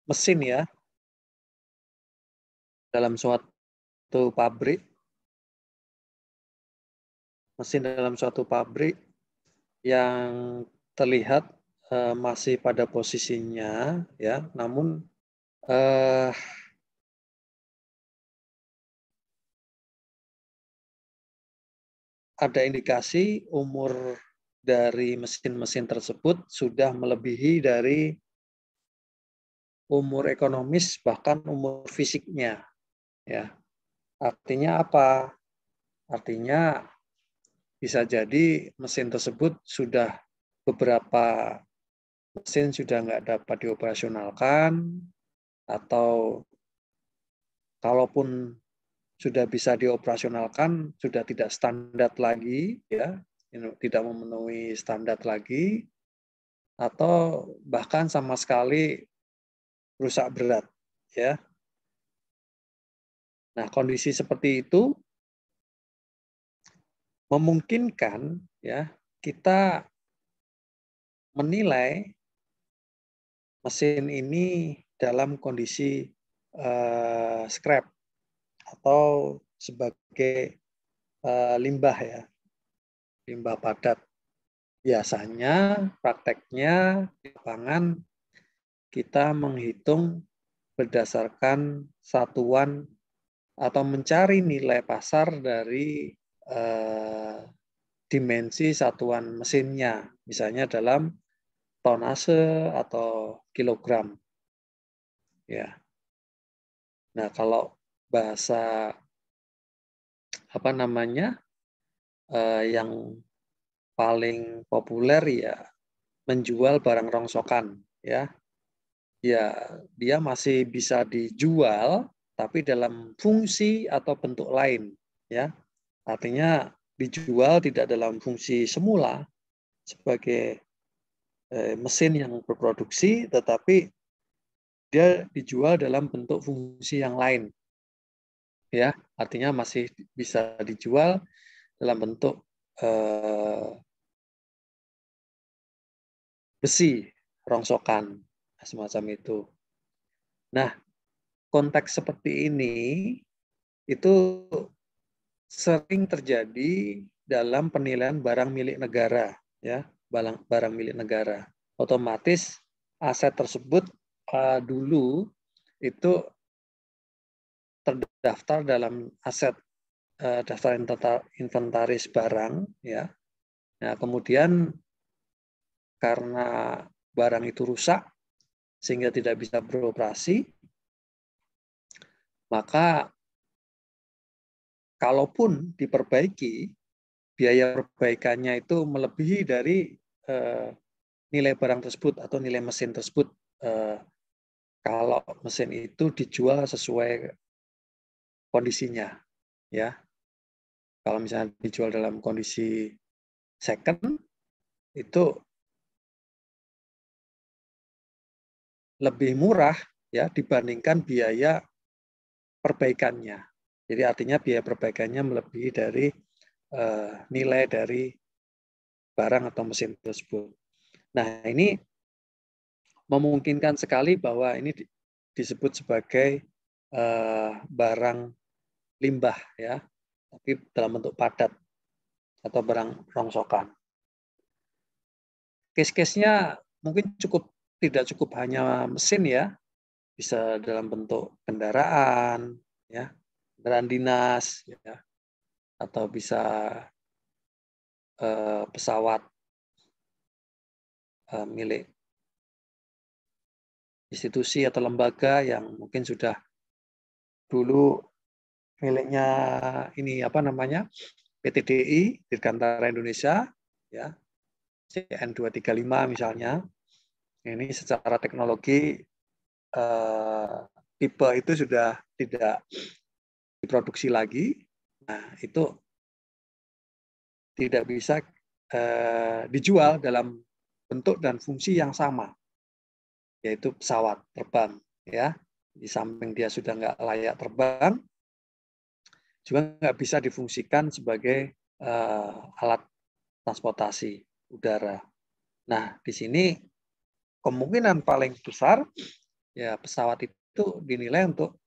mesin ya, dalam suatu pabrik, mesin dalam suatu pabrik yang terlihat masih pada posisinya ya, namun ada indikasi umur dari mesin-mesin tersebut sudah melebihi dari umur ekonomis, bahkan umur fisiknya. Ya, artinya apa? Artinya bisa jadi mesin tersebut sudah beberapa mesin sudah nggak dapat dioperasionalkan, atau kalaupun sudah bisa dioperasionalkan sudah tidak standar lagi, ya, tidak memenuhi standar lagi, atau bahkan sama sekali rusak berat, ya. Nah, kondisi seperti itu memungkinkan ya kita menilai mesin ini dalam kondisi scrap atau sebagai limbah ya, limbah padat. Biasanya prakteknya di lapangan kita menghitung berdasarkan satuan atau mencari nilai pasar dari dimensi satuan mesinnya, misalnya dalam tonase atau kilogram. Ya. Nah, kalau bahasa yang paling populer ya menjual barang rongsokan, ya. Ya, dia masih bisa dijual tapi dalam fungsi atau bentuk lain, ya. Artinya dijual tidak dalam fungsi semula sebagai mesin yang berproduksi, tetapi dia dijual dalam bentuk fungsi yang lain. Ya, artinya masih bisa dijual dalam bentuk besi, rongsokan, semacam itu. Nah, konteks seperti ini itu sering terjadi dalam penilaian barang milik negara, ya, barang milik negara. Otomatis aset tersebut dulu itu terdaftar dalam aset daftar inventaris barang, ya. Nah, kemudian karena barang itu rusak sehingga tidak bisa beroperasi, maka kalaupun diperbaiki, biaya perbaikannya itu melebihi dari nilai barang tersebut atau nilai mesin tersebut. Kalau mesin itu dijual sesuai kondisinya, ya. Kalau misalnya dijual dalam kondisi second, itu lebih murah ya dibandingkan biaya perbaikannya. Jadi artinya biaya perbaikannya melebihi dari nilai dari barang atau mesin tersebut. Nah, ini memungkinkan sekali bahwa ini disebut sebagai barang limbah ya, tapi dalam bentuk padat atau barang rongsokan. Case-case-nya mungkin tidak cukup hanya mesin ya, bisa dalam bentuk kendaraan ya, kendaraan dinas ya, atau bisa pesawat milik institusi atau lembaga yang mungkin sudah dulu miliknya ini PTDI, Dirgantara Indonesia, ya, CN235 misalnya. Ini secara teknologi tipe itu sudah tidak diproduksi lagi. Nah, itu tidak bisa dijual dalam bentuk dan fungsi yang sama, yaitu pesawat terbang. Ya, di samping dia sudah nggak layak terbang, juga nggak bisa difungsikan sebagai alat transportasi udara. Nah, di sini kemungkinan paling besar ya pesawat itu dinilai untuk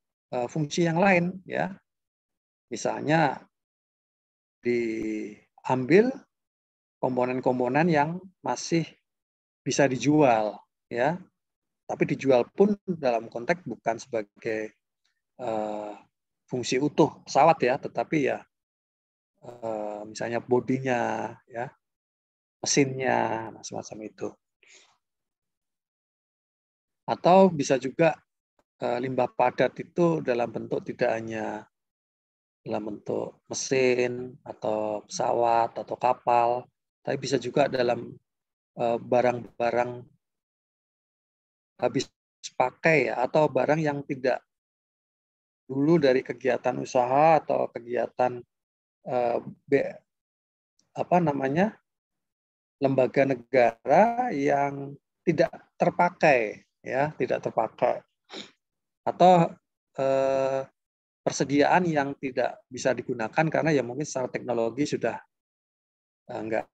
fungsi yang lain, ya. Misalnya diambil komponen-komponen yang masih bisa dijual, ya. Tapi dijual pun dalam konteks bukan sebagai fungsi utuh pesawat, ya, tetapi ya misalnya bodinya, ya, mesinnya, semacam itu. Atau bisa juga limbah padat itu dalam bentuk tidak hanya dalam bentuk mesin atau pesawat atau kapal, tapi bisa juga dalam barang-barang habis pakai, ya, atau barang yang tidak dulu dari kegiatan usaha atau kegiatan lembaga negara yang tidak terpakai, ya, tidak terpakai, atau persediaan yang tidak bisa digunakan karena ya mungkin secara teknologi sudah nggak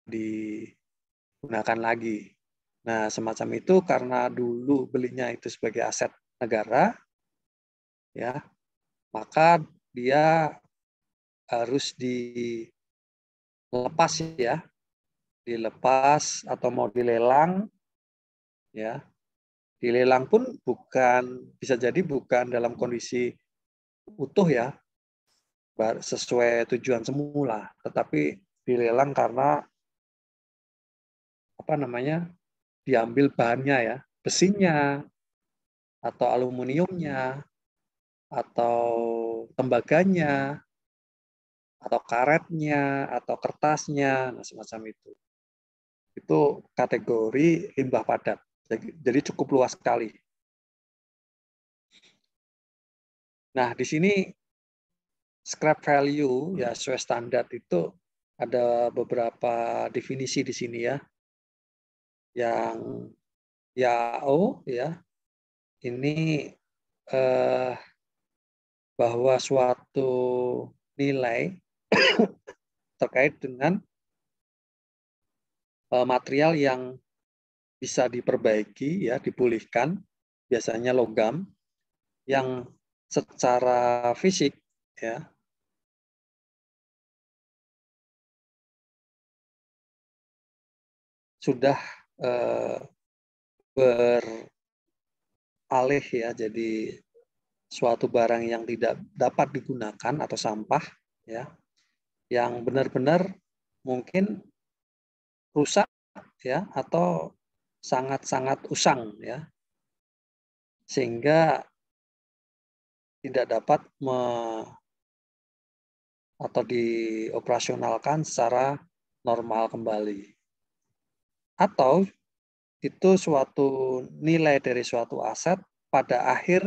digunakan lagi. Nah, semacam itu karena dulu belinya itu sebagai aset negara, ya, maka dia harus dilepas, ya, dilepas atau mau dilelang, ya. Dilelang pun bisa jadi bukan dalam kondisi utuh, ya, sesuai tujuan semula, tetapi dilelang karena diambil bahannya, ya, besinya atau aluminiumnya atau tembaganya atau karetnya atau kertasnya, nah semacam itu. Itu kategori limbah padat. Jadi cukup luas sekali. Nah, di sini scrap value, ya, sesuai standar itu ada beberapa definisi di sini, ya. Yang YAO, ya, ini bahwa suatu nilai terkait dengan material yang bisa diperbaiki, ya, dipulihkan, biasanya logam, yang secara fisik, ya, sudah beralih, ya, jadi suatu barang yang tidak dapat digunakan atau sampah, ya, yang benar-benar mungkin rusak, ya, atau sangat-sangat usang, ya, sehingga tidak dapat atau dioperasionalkan secara normal kembali. Atau itu suatu nilai dari suatu aset pada akhir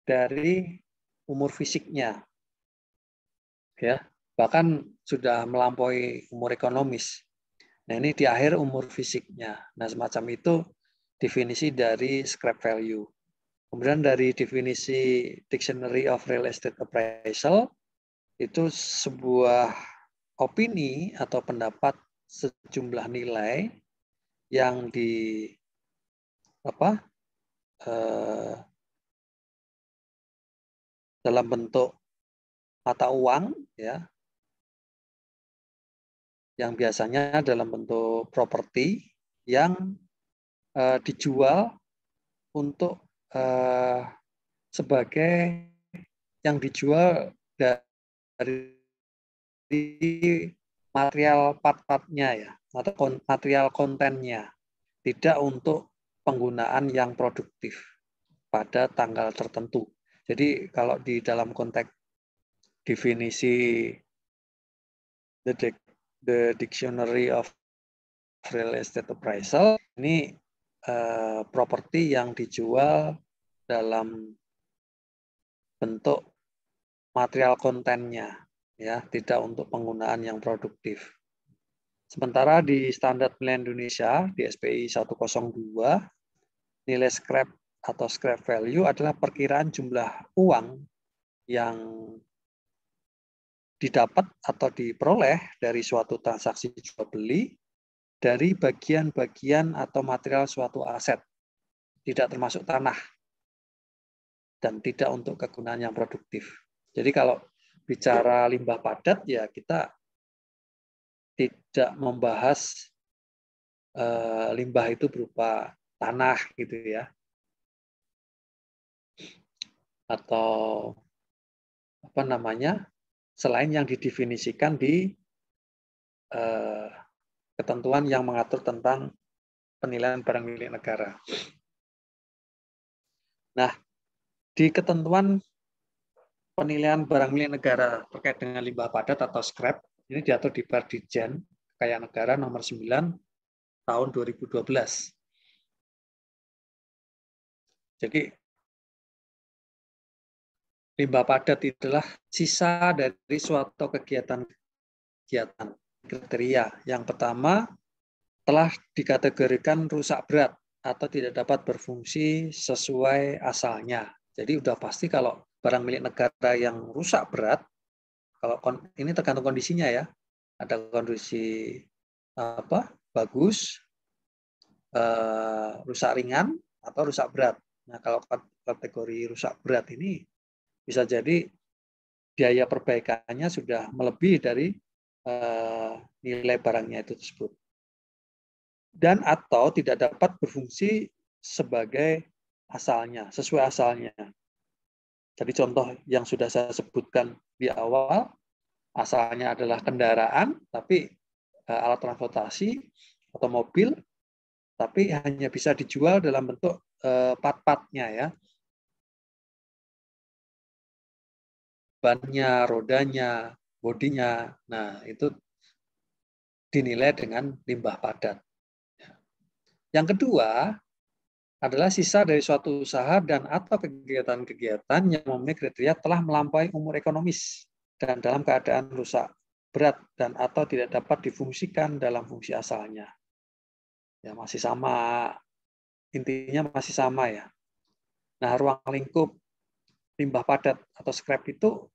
dari umur fisiknya, ya, bahkan sudah melampaui umur ekonomis. Nah, ini di akhir umur fisiknya. Nah, semacam itu definisi dari scrap value. Kemudian dari definisi Dictionary of Real Estate Appraisal, itu sebuah opini atau pendapat sejumlah nilai yang dalam bentuk mata uang, ya, yang biasanya dalam bentuk properti yang dijual untuk sebagai yang dijual dari material part-partnya, ya, atau material kontennya, tidak untuk penggunaan yang produktif pada tanggal tertentu. Jadi kalau di dalam konteks definisi the Dictionary of Real Estate Appraisal, ini properti yang dijual dalam bentuk material kontennya, ya, tidak untuk penggunaan yang produktif. Sementara di Standar Nilai Indonesia di SPI 102, nilai scrap atau scrap value adalah perkiraan jumlah uang yang didapat atau diperoleh dari suatu transaksi jual beli dari bagian-bagian atau material suatu aset, tidak termasuk tanah, dan tidak untuk kegunaan yang produktif. Jadi kalau bicara limbah padat, ya kita tidak membahas limbah itu berupa tanah gitu ya, atau apa namanya, selain yang didefinisikan di ketentuan yang mengatur tentang penilaian barang milik negara. Nah, di ketentuan penilaian barang milik negara terkait dengan limbah padat atau scrap, ini diatur di Perdirjen Kekayaan Negara nomor 9 tahun 2012. Jadi limbah padat adalah sisa dari suatu kegiatan kriteria. Yang pertama, telah dikategorikan rusak berat atau tidak dapat berfungsi sesuai asalnya. Jadi udah pasti kalau barang milik negara yang rusak berat, kalau ini tergantung kondisinya ya. Ada kondisi bagus, rusak ringan atau rusak berat. Nah, kalau kategori rusak berat ini bisa jadi biaya perbaikannya sudah melebihi dari nilai barangnya itu tersebut. Dan atau tidak dapat berfungsi sebagai asalnya, sesuai asalnya. Jadi contoh yang sudah saya sebutkan di awal, asalnya adalah kendaraan, tapi alat transportasi atau mobil, tapi hanya bisa dijual dalam bentuk part-partnya ya. Bannya, rodanya, bodinya. Nah, itu dinilai dengan limbah padat. Yang kedua adalah sisa dari suatu usaha dan atau kegiatan-kegiatan yang memenuhi kriteria telah melampaui umur ekonomis dan dalam keadaan rusak berat dan atau tidak dapat difungsikan dalam fungsi asalnya. Ya, masih sama, intinya masih sama ya. Nah, ruang lingkup limbah padat atau scrap itu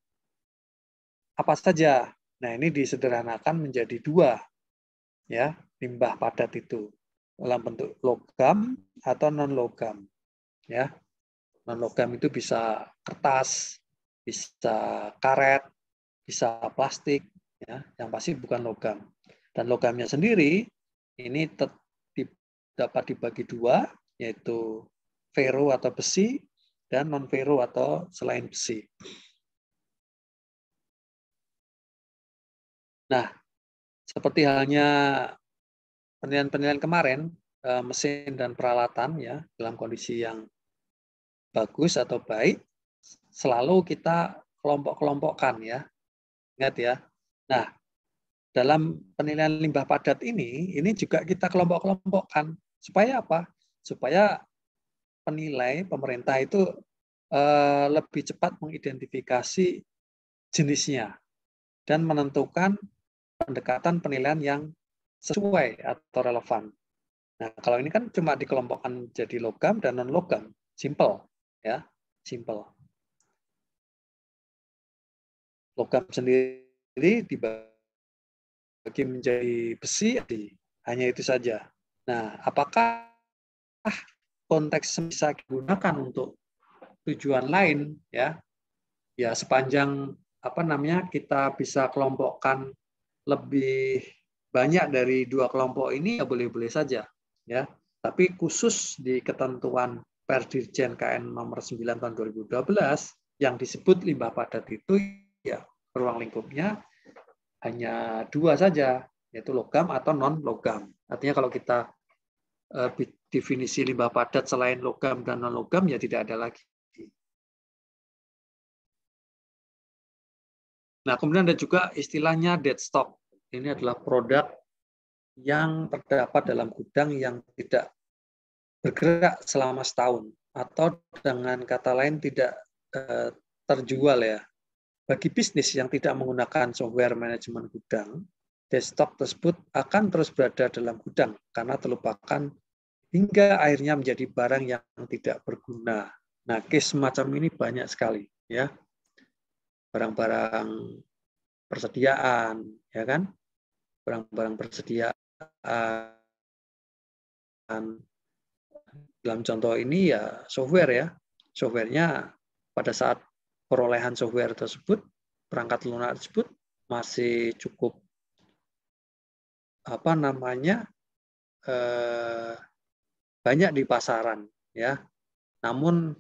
apa saja? Nah, ini disederhanakan menjadi dua ya, limbah padat itu dalam bentuk logam atau non logam ya. Non logam itu bisa kertas, bisa karet, bisa plastik ya, yang pasti bukan logam. Dan logamnya sendiri ini dapat dibagi dua, yaitu ferro atau besi dan non ferro atau selain besi. Nah, seperti halnya penilaian-penilaian kemarin, mesin dan peralatan ya dalam kondisi yang bagus atau baik, selalu kita kelompok-kelompokkan ya. Ingat ya. Nah, dalam penilaian limbah padat ini juga kita kelompok-kelompokkan. Supaya apa? Supaya penilai pemerintah itu lebih cepat mengidentifikasi jenisnya dan menentukan pendekatan penilaian yang sesuai atau relevan. Nah, kalau ini kan cuma dikelompokkan jadi logam dan non logam, simple ya, simple. Logam sendiri dibagi menjadi besi, hanya itu saja. Nah, apakah konteks bisa digunakan untuk tujuan lain ya? Ya sepanjang kita bisa kelompokkan lebih banyak dari dua kelompok ini ya boleh-boleh saja ya. Tapi khusus di ketentuan Perdirjen KN nomor 9 tahun 2012 yang disebut limbah padat itu ya ruang lingkupnya hanya dua saja, yaitu logam atau non logam. Artinya kalau kita definisi limbah padat selain logam dan non logam ya tidak ada lagi. Nah, kemudian ada juga istilahnya dead stock. Ini adalah produk yang terdapat dalam gudang yang tidak bergerak selama setahun, atau dengan kata lain tidak terjual ya. Bagi bisnis yang tidak menggunakan software manajemen gudang, dead stock tersebut akan terus berada dalam gudang karena terlupakan hingga akhirnya menjadi barang yang tidak berguna. Nah, case semacam ini banyak sekali ya. Barang-barang persediaan, ya kan? Barang-barang persediaan dalam contoh ini ya software ya. Softwarenya pada saat perolehan software tersebut, perangkat lunak tersebut masih cukup banyak di pasaran ya. Namun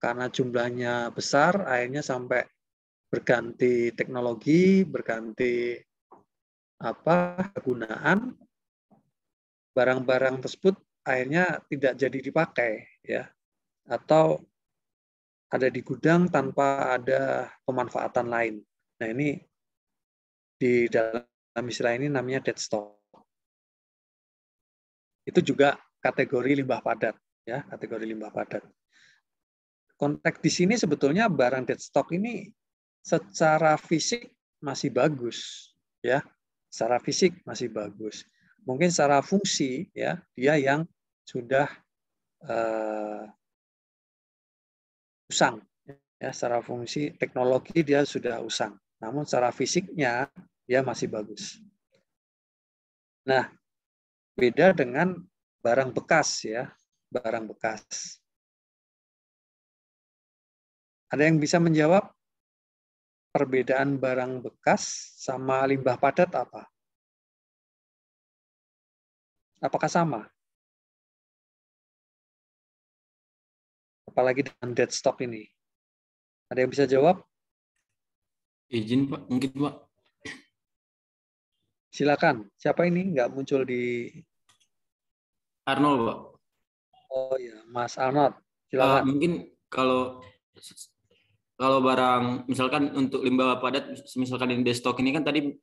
karena jumlahnya besar, akhirnya sampai berganti teknologi, berganti kegunaan, barang-barang tersebut akhirnya tidak jadi dipakai ya, atau ada di gudang tanpa ada pemanfaatan lain. Nah, ini di dalam istilah ini namanya dead stock. Itu juga kategori limbah padat ya, kategori limbah padat. Konteks di sini sebetulnya barang dead stock ini secara fisik masih bagus ya. Secara fisik masih bagus. Mungkin secara fungsi ya, dia yang sudah usang ya, secara fungsi teknologi dia sudah usang. Namun secara fisiknya dia masih bagus. Nah, beda dengan barang bekas ya, barang bekas. Ada yang bisa menjawab perbedaan barang bekas sama limbah padat apa? Apakah sama? Apalagi dengan dead stock ini. Ada yang bisa jawab? Izin Pak, mungkin Pak. Silakan. Siapa ini? Nggak muncul di... Arnold Pak. Oh ya, Mas Arnold. Silakan. Mungkin kalau barang misalkan untuk limbah padat, misalkan di dead stock ini kan tadi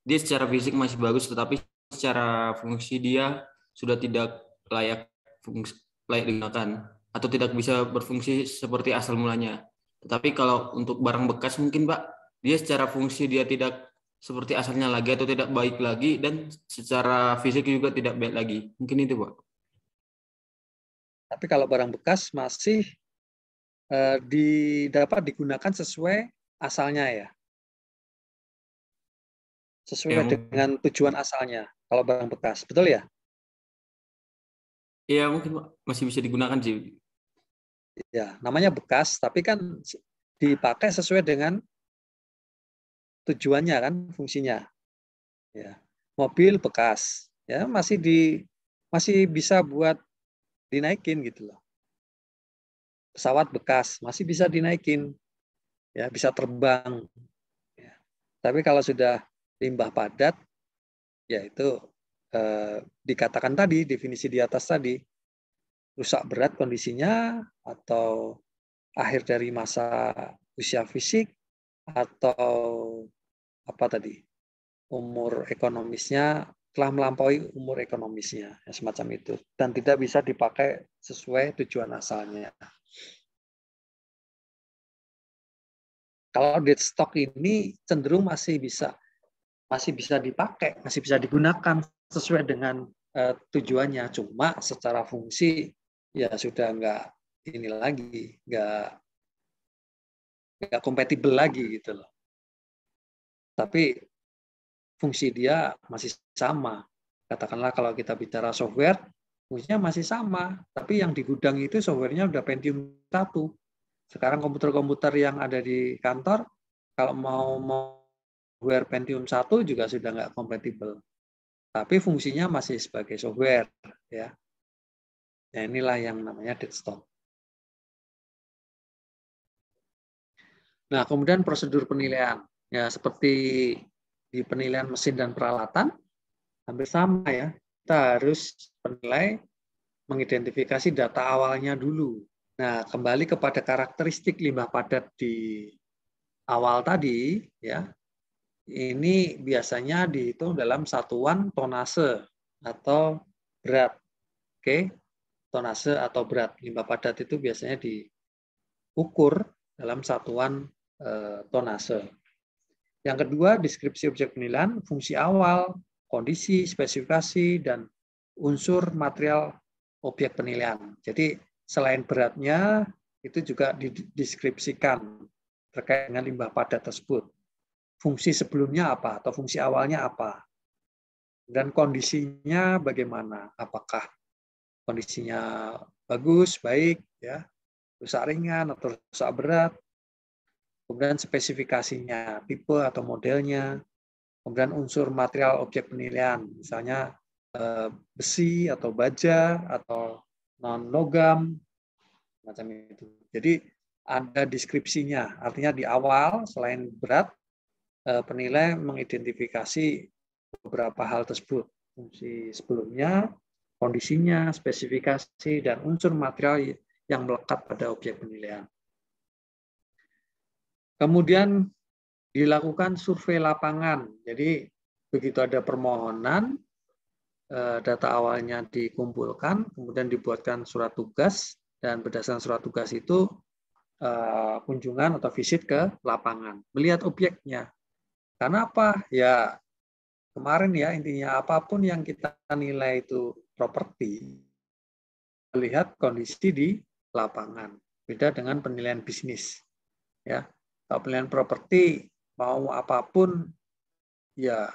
dia secara fisik masih bagus, tetapi secara fungsi dia sudah tidak layak digunakan atau tidak bisa berfungsi seperti asal mulanya. Tetapi kalau untuk barang bekas mungkin Pak, dia secara fungsi dia tidak seperti asalnya lagi atau tidak baik lagi, dan secara fisik juga tidak baik lagi. Mungkin itu Pak. Tapi kalau barang bekas masih dapat digunakan sesuai asalnya ya. Sesuai dengan tujuan asalnya kalau barang bekas. Betul ya? Iya, mungkin Pak, masih bisa digunakan sih. Ya, namanya bekas, tapi kan dipakai sesuai dengan tujuannya kan, fungsinya. Ya. Mobil bekas, ya masih bisa buat dinaikin gitu loh. Pesawat bekas masih bisa dinaikin, ya bisa terbang. Ya. Tapi kalau sudah limbah padat, ya itu dikatakan tadi definisi di atas tadi, rusak berat kondisinya atau akhir dari masa usia fisik atau apa tadi umur ekonomisnya telah melampaui umur ekonomisnya ya, semacam itu, dan tidak bisa dipakai sesuai tujuan asalnya. Kalau dead stock ini cenderung masih bisa dipakai, masih bisa digunakan sesuai dengan tujuannya, cuma secara fungsi ya sudah nggak kompatibel lagi gitu loh. Tapi fungsi dia masih sama. Katakanlah kalau kita bicara software, fungsinya masih sama, tapi yang di gudang itu softwarenya udah Pentium 1. Sekarang komputer-komputer yang ada di kantor, kalau mau software Pentium 1 juga sudah nggak kompatibel. Tapi fungsinya masih sebagai software. Ya. Nah, inilah yang namanya dead stock. Nah, kemudian prosedur penilaian. Ya, seperti di penilaian mesin dan peralatan, hampir sama ya. Kita harus menilai, mengidentifikasi data awalnya dulu. Nah, kembali kepada karakteristik limbah padat di awal tadi, ya, ini biasanya dihitung dalam satuan tonase atau berat. Oke, tonase atau berat limbah padat itu biasanya diukur dalam satuan tonase. Yang kedua, deskripsi objek penilaian, fungsi awal, kondisi, spesifikasi, dan unsur material objek penilaian. Jadi selain beratnya, itu juga dideskripsikan terkait dengan limbah padat tersebut. Fungsi sebelumnya apa atau fungsi awalnya apa. Dan kondisinya bagaimana? Apakah kondisinya bagus, baik, ya, rusak ringan atau rusak berat? Kemudian spesifikasinya, tipe atau modelnya, kemudian unsur material objek penilaian, misalnya besi atau baja atau non logam, macam itu. Jadi ada deskripsinya, artinya di awal selain berat, penilai mengidentifikasi beberapa hal tersebut, fungsi sebelumnya, kondisinya, spesifikasi, dan unsur material yang melekat pada objek penilaian. Kemudian dilakukan survei lapangan. Jadi begitu ada permohonan, data awalnya dikumpulkan, kemudian dibuatkan surat tugas, dan berdasarkan surat tugas itu kunjungan atau visit ke lapangan, melihat objeknya. Karena apa? Ya kemarin ya intinya apapun yang kita nilai itu properti, melihat kondisi di lapangan. Beda dengan penilaian bisnis. Ya, kalau penilaian properti mau apapun ya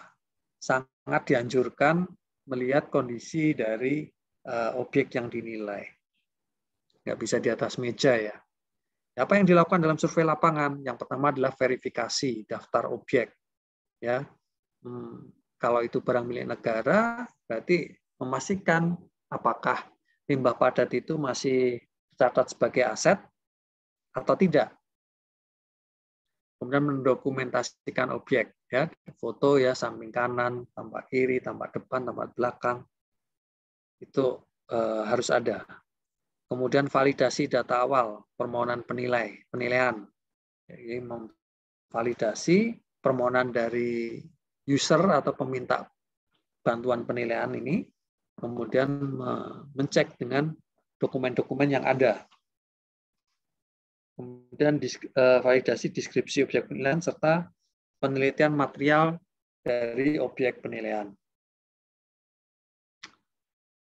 sangat dianjurkan melihat kondisi dari objek yang dinilai. Nggak bisa di atas meja ya. Apa yang dilakukan dalam survei lapangan? Yang pertama adalah verifikasi daftar objek. Ya, kalau itu barang milik negara, berarti memastikan apakah limbah padat itu masih tercatat sebagai aset atau tidak. Kemudian mendokumentasikan objek, ya, foto ya samping kanan, tampak kiri, tampak depan, tampak belakang, itu harus ada. Kemudian validasi data awal permohonan penilaian. Jadi memvalidasi permohonan dari user atau peminta bantuan penilaian ini, kemudian mencek dengan dokumen-dokumen yang ada. Kemudian validasi deskripsi objek penilaian serta penelitian material dari objek penilaian.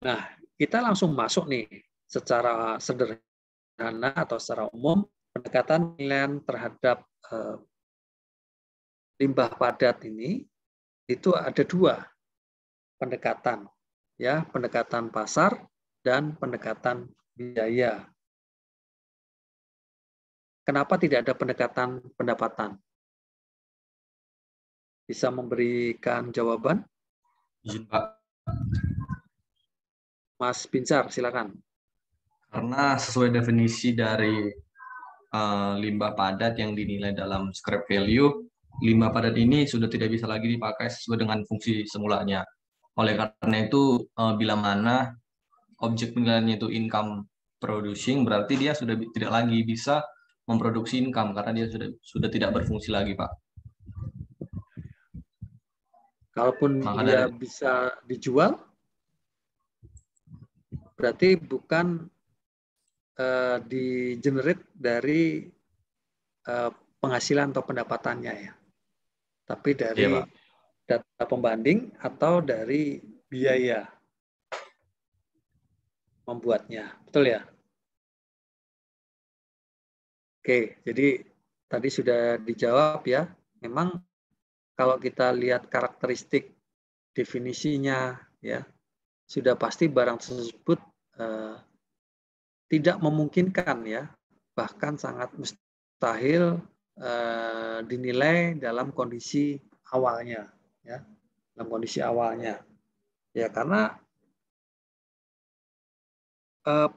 Nah, kita langsung masuk nih secara sederhana atau secara umum pendekatan penilaian terhadap limbah padat ini itu ada dua pendekatan, ya, pendekatan pasar dan pendekatan biaya. Kenapa tidak ada pendekatan pendapatan? Bisa memberikan jawaban? Izin, Pak. Mas Binsar, silakan. Karena sesuai definisi dari limbah padat yang dinilai dalam scrap value, limbah padat ini sudah tidak bisa lagi dipakai sesuai dengan fungsi semulanya. Oleh karena itu, bila mana objek penilaiannya itu income producing, berarti dia sudah tidak lagi bisa memproduksi income karena dia sudah tidak berfungsi lagi, Pak. Kalaupun dia bisa dijual, berarti bukan di-generate dari penghasilan atau pendapatannya ya, tapi dari data pembanding atau dari biaya membuatnya, betul ya? Oke, jadi tadi sudah dijawab ya. Memang kalau kita lihat karakteristik definisinya ya, sudah pasti barang tersebut tidak memungkinkan ya, bahkan sangat mustahil dinilai dalam kondisi awalnya ya, dalam kondisi awalnya ya, karena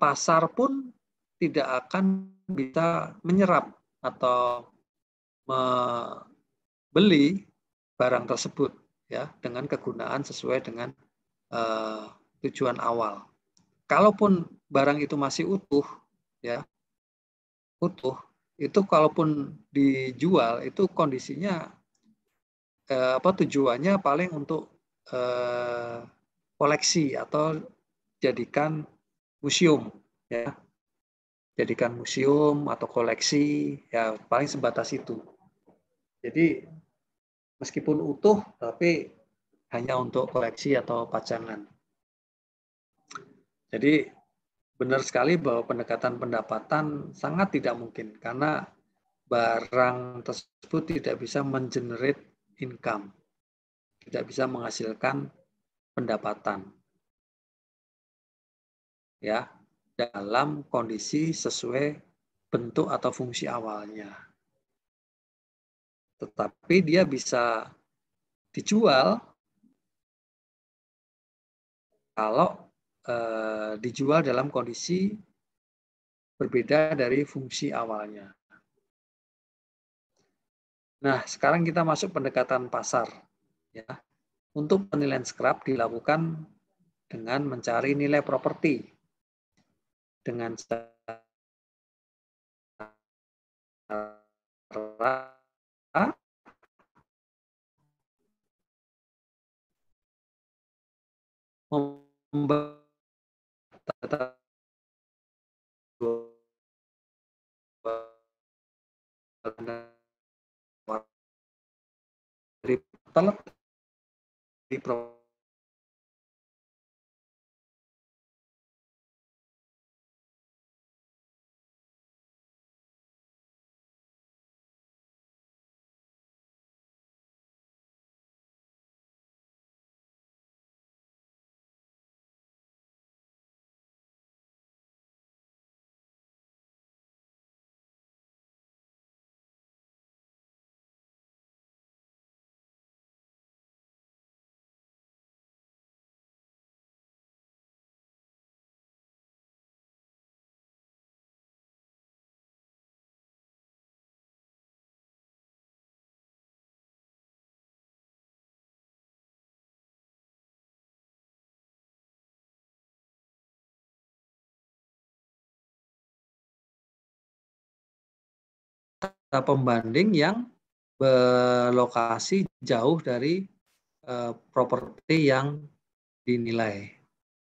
pasar pun tidak akan bisa menyerap atau membeli barang tersebut ya dengan kegunaan sesuai dengan tujuan awal. Kalaupun barang itu masih utuh ya, utuh, itu kalaupun dijual itu kondisinya tujuannya paling untuk koleksi atau jadikan museum ya, jadikan museum atau koleksi ya, paling sebatas itu. Jadi meskipun utuh tapi hanya untuk koleksi atau pajangan. Jadi benar sekali bahwa pendekatan pendapatan sangat tidak mungkin karena barang tersebut tidak bisa mengenerate income, tidak bisa menghasilkan pendapatan. Ya, dalam kondisi sesuai bentuk atau fungsi awalnya. Tetapi dia bisa dijual kalau dijual dalam kondisi berbeda dari fungsi awalnya. Nah, sekarang kita masuk pendekatan pasar. Ya. Untuk penilaian scrap dilakukan dengan mencari nilai properti dengan cara membaca di pembanding yang berlokasi jauh dari properti yang dinilai.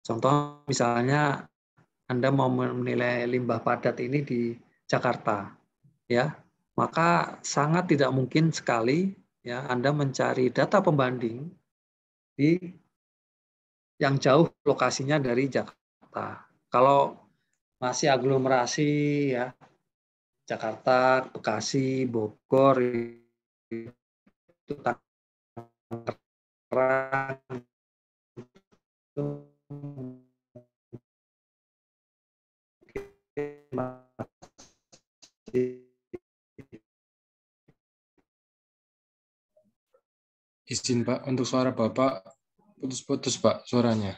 Contoh misalnya Anda mau menilai limbah padat ini di Jakarta, ya, maka sangat tidak mungkin sekali ya Anda mencari data pembanding di yang jauh lokasinya dari Jakarta. Kalau masih aglomerasi ya Jakarta, Bekasi, Bogor itu Tangerang itu Izin Pak, untuk suara Bapak putus-putus Pak suaranya.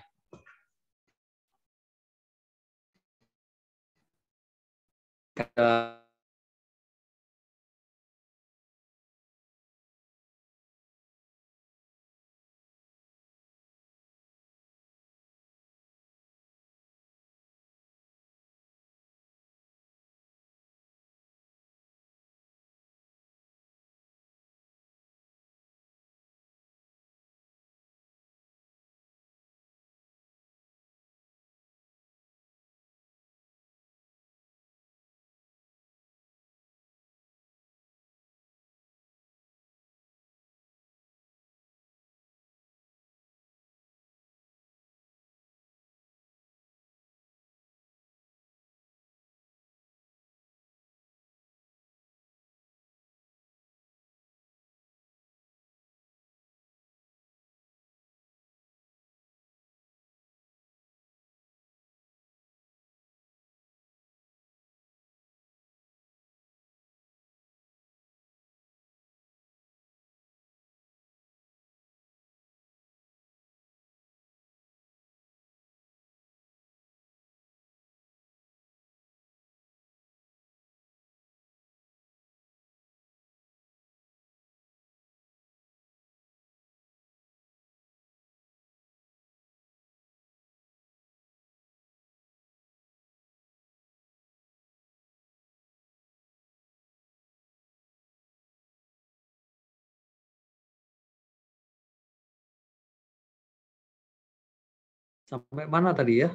Sampai mana tadi ya?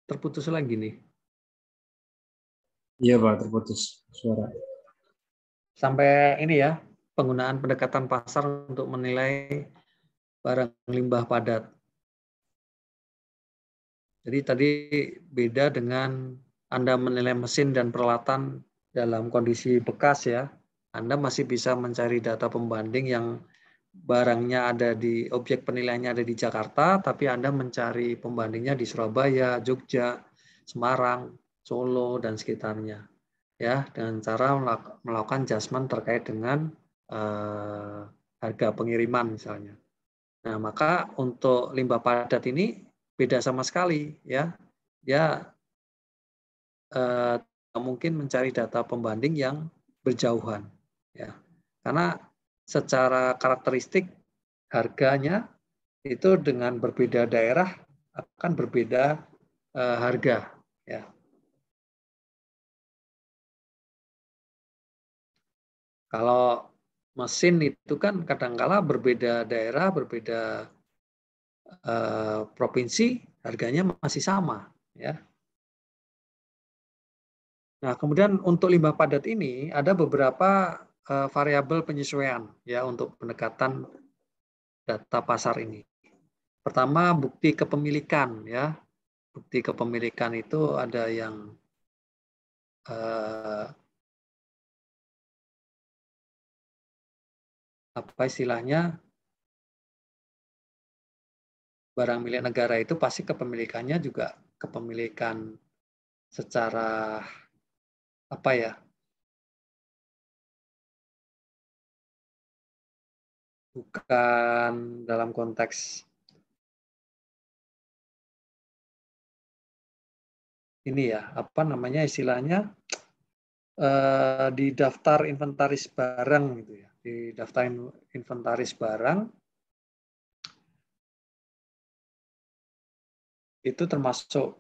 Terputus lagi nih. Iya Pak, terputus suara. Sampai ini ya, penggunaan pendekatan pasar untuk menilai barang limbah padat. Jadi tadi beda dengan Anda menilai mesin dan peralatan dalam kondisi bekas ya. Anda masih bisa mencari data pembanding yang barangnya ada di objek penilaiannya ada di Jakarta, tapi Anda mencari pembandingnya di Surabaya, Jogja, Semarang, Solo dan sekitarnya, ya, dengan cara melakukan adjustment terkait dengan harga pengiriman misalnya. Nah, maka untuk limbah padat ini beda sama sekali, ya. Ya, mungkin mencari data pembanding yang berjauhan, ya. Karena secara karakteristik harganya itu dengan berbeda daerah akan berbeda harga, ya. Kalau mesin itu kan kadang-kala berbeda daerah, berbeda provinsi, harganya masih sama, ya. Nah, kemudian untuk limbah padat ini ada beberapa variabel penyesuaian, ya, untuk pendekatan data pasar ini. Pertama, bukti kepemilikan, ya. Bukti kepemilikan itu ada yang apa istilahnya, barang milik negara itu pasti kepemilikannya juga kepemilikan secara apa ya, bukan dalam konteks ini ya, apa namanya istilahnya, di daftar inventaris barang gitu ya, di daftar inventaris barang itu termasuk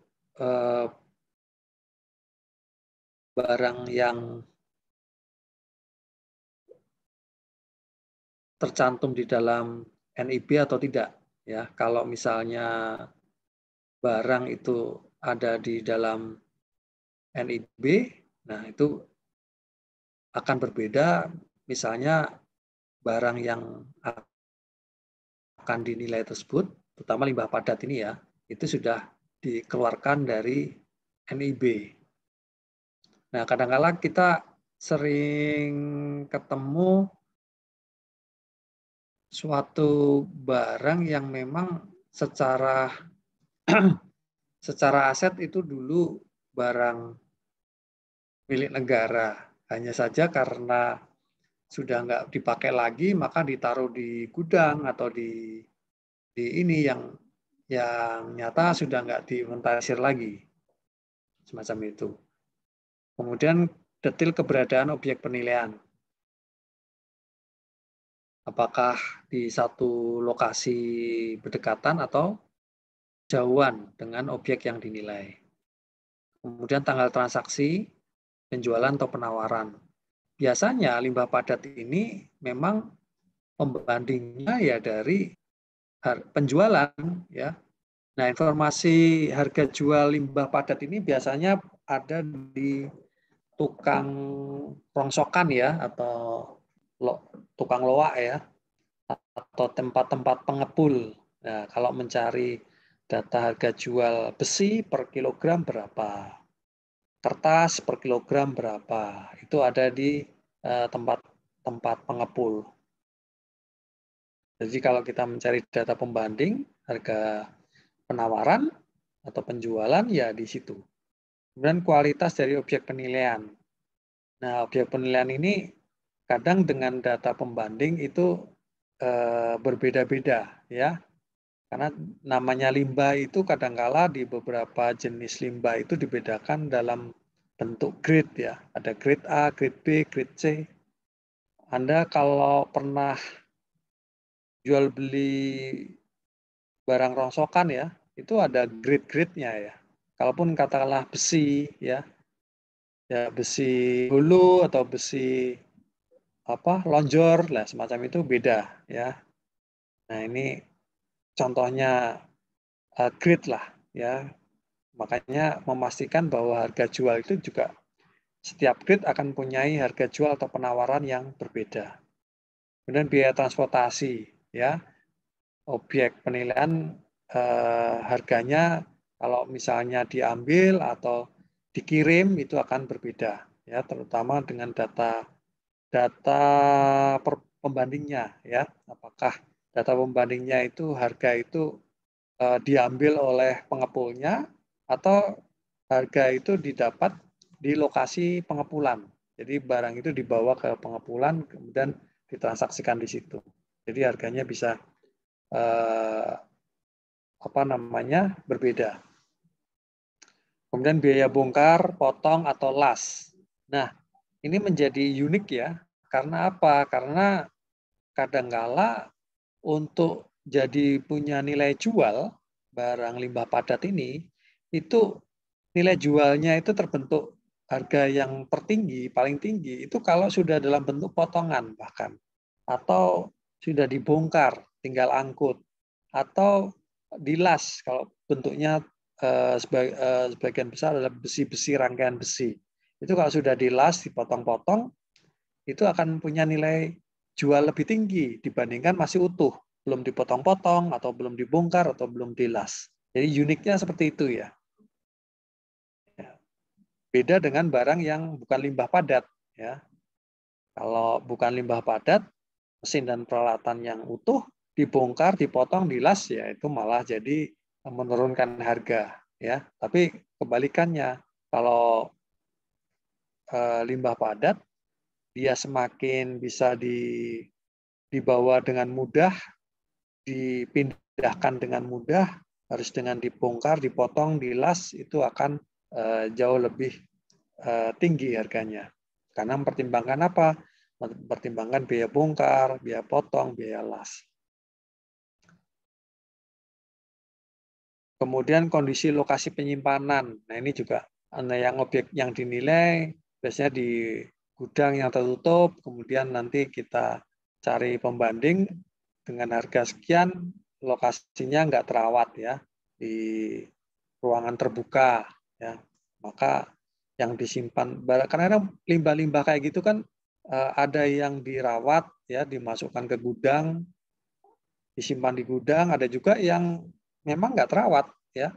barang yang tercantum di dalam NIB atau tidak, ya. Kalau misalnya barang itu ada di dalam NIB, nah itu akan berbeda. Misalnya barang yang akan dinilai tersebut, terutama limbah padat ini ya, itu sudah dikeluarkan dari NIB. Nah, kadang-kadang kita sering ketemu suatu barang yang memang secara aset itu dulu barang milik negara. Hanya saja karena sudah nggak dipakai lagi, maka ditaruh di gudang atau di ini yang nyata sudah nggak diinventarisir lagi. Semacam itu. Kemudian detil keberadaan objek penilaian. Apakah di satu lokasi berdekatan atau jauhan dengan objek yang dinilai. Kemudian tanggal transaksi, penjualan atau penawaran. Biasanya limbah padat ini memang pembandingnya ya dari penjualan, ya. Nah, informasi harga jual limbah padat ini biasanya ada di tukang rongsokan ya, atau tukang loak ya, atau tempat-tempat pengepul. Nah, kalau mencari data harga jual besi per kilogram berapa, kertas per kilogram berapa, itu ada di tempat pengepul. Jadi kalau kita mencari data pembanding harga penawaran atau penjualan ya di situ. Kemudian kualitas dari objek penilaian. Nah, objek penilaian ini kadang dengan data pembanding itu berbeda-beda ya. Karena namanya limbah itu kadangkala di beberapa jenis limbah itu dibedakan dalam bentuk grade ya. Ada grade A, grade B, grade C. Anda kalau pernah jual beli barang rongsokan ya, itu ada grade-grade-nya ya. Kalaupun katakanlah besi ya, besi hulu atau besi lonjor lah semacam itu beda ya. Nah, ini contohnya grade lah ya. Makanya memastikan bahwa harga jual itu juga setiap grade akan mempunyai harga jual atau penawaran yang berbeda. Kemudian biaya transportasi ya. Objek penilaian harganya kalau misalnya diambil atau dikirim itu akan berbeda ya, terutama dengan data pembandingnya, ya. Apakah data pembandingnya itu harga itu diambil oleh pengepulnya atau harga itu didapat di lokasi pengepulan. Jadi barang itu dibawa ke pengepulan kemudian ditransaksikan di situ. Jadi harganya bisa berbeda. Kemudian biaya bongkar, potong atau las. Nah, ini menjadi unik ya. Karena apa? Karena kadangkala untuk jadi punya nilai jual barang limbah padat ini, itu nilai jualnya itu terbentuk harga yang tertinggi, paling tinggi, itu kalau sudah dalam bentuk potongan bahkan. Atau sudah dibongkar, tinggal angkut. Atau dilas, kalau bentuknya sebagian besar adalah besi-besi, rangkaian besi. Itu kalau sudah dilas, dipotong-potong, itu akan punya nilai jual lebih tinggi dibandingkan masih utuh, belum dipotong-potong atau belum dibongkar atau belum dilas. Jadi uniknya seperti itu ya. Beda dengan barang yang bukan limbah padat ya. Kalau bukan limbah padat, mesin dan peralatan yang utuh dibongkar, dipotong, dilas ya itu malah jadi menurunkan harga ya. Tapi kebalikannya, kalau limbah padat dia semakin bisa dibawa dengan mudah, dipindahkan dengan mudah, harus dengan dibongkar, dipotong, dilas, itu akan jauh lebih tinggi harganya. Karena mempertimbangkan apa? Mempertimbangkan biaya bongkar, biaya potong, biaya las. Kemudian kondisi lokasi penyimpanan. Nah ini juga yang objek yang dinilai biasanya di gudang yang tertutup, kemudian nanti kita cari pembanding dengan harga sekian, lokasinya nggak terawat ya, di ruangan terbuka ya, maka yang disimpan, karena limbah-limbah kayak gitu kan ada yang dirawat ya, dimasukkan ke gudang, disimpan di gudang, ada juga yang memang nggak terawat ya,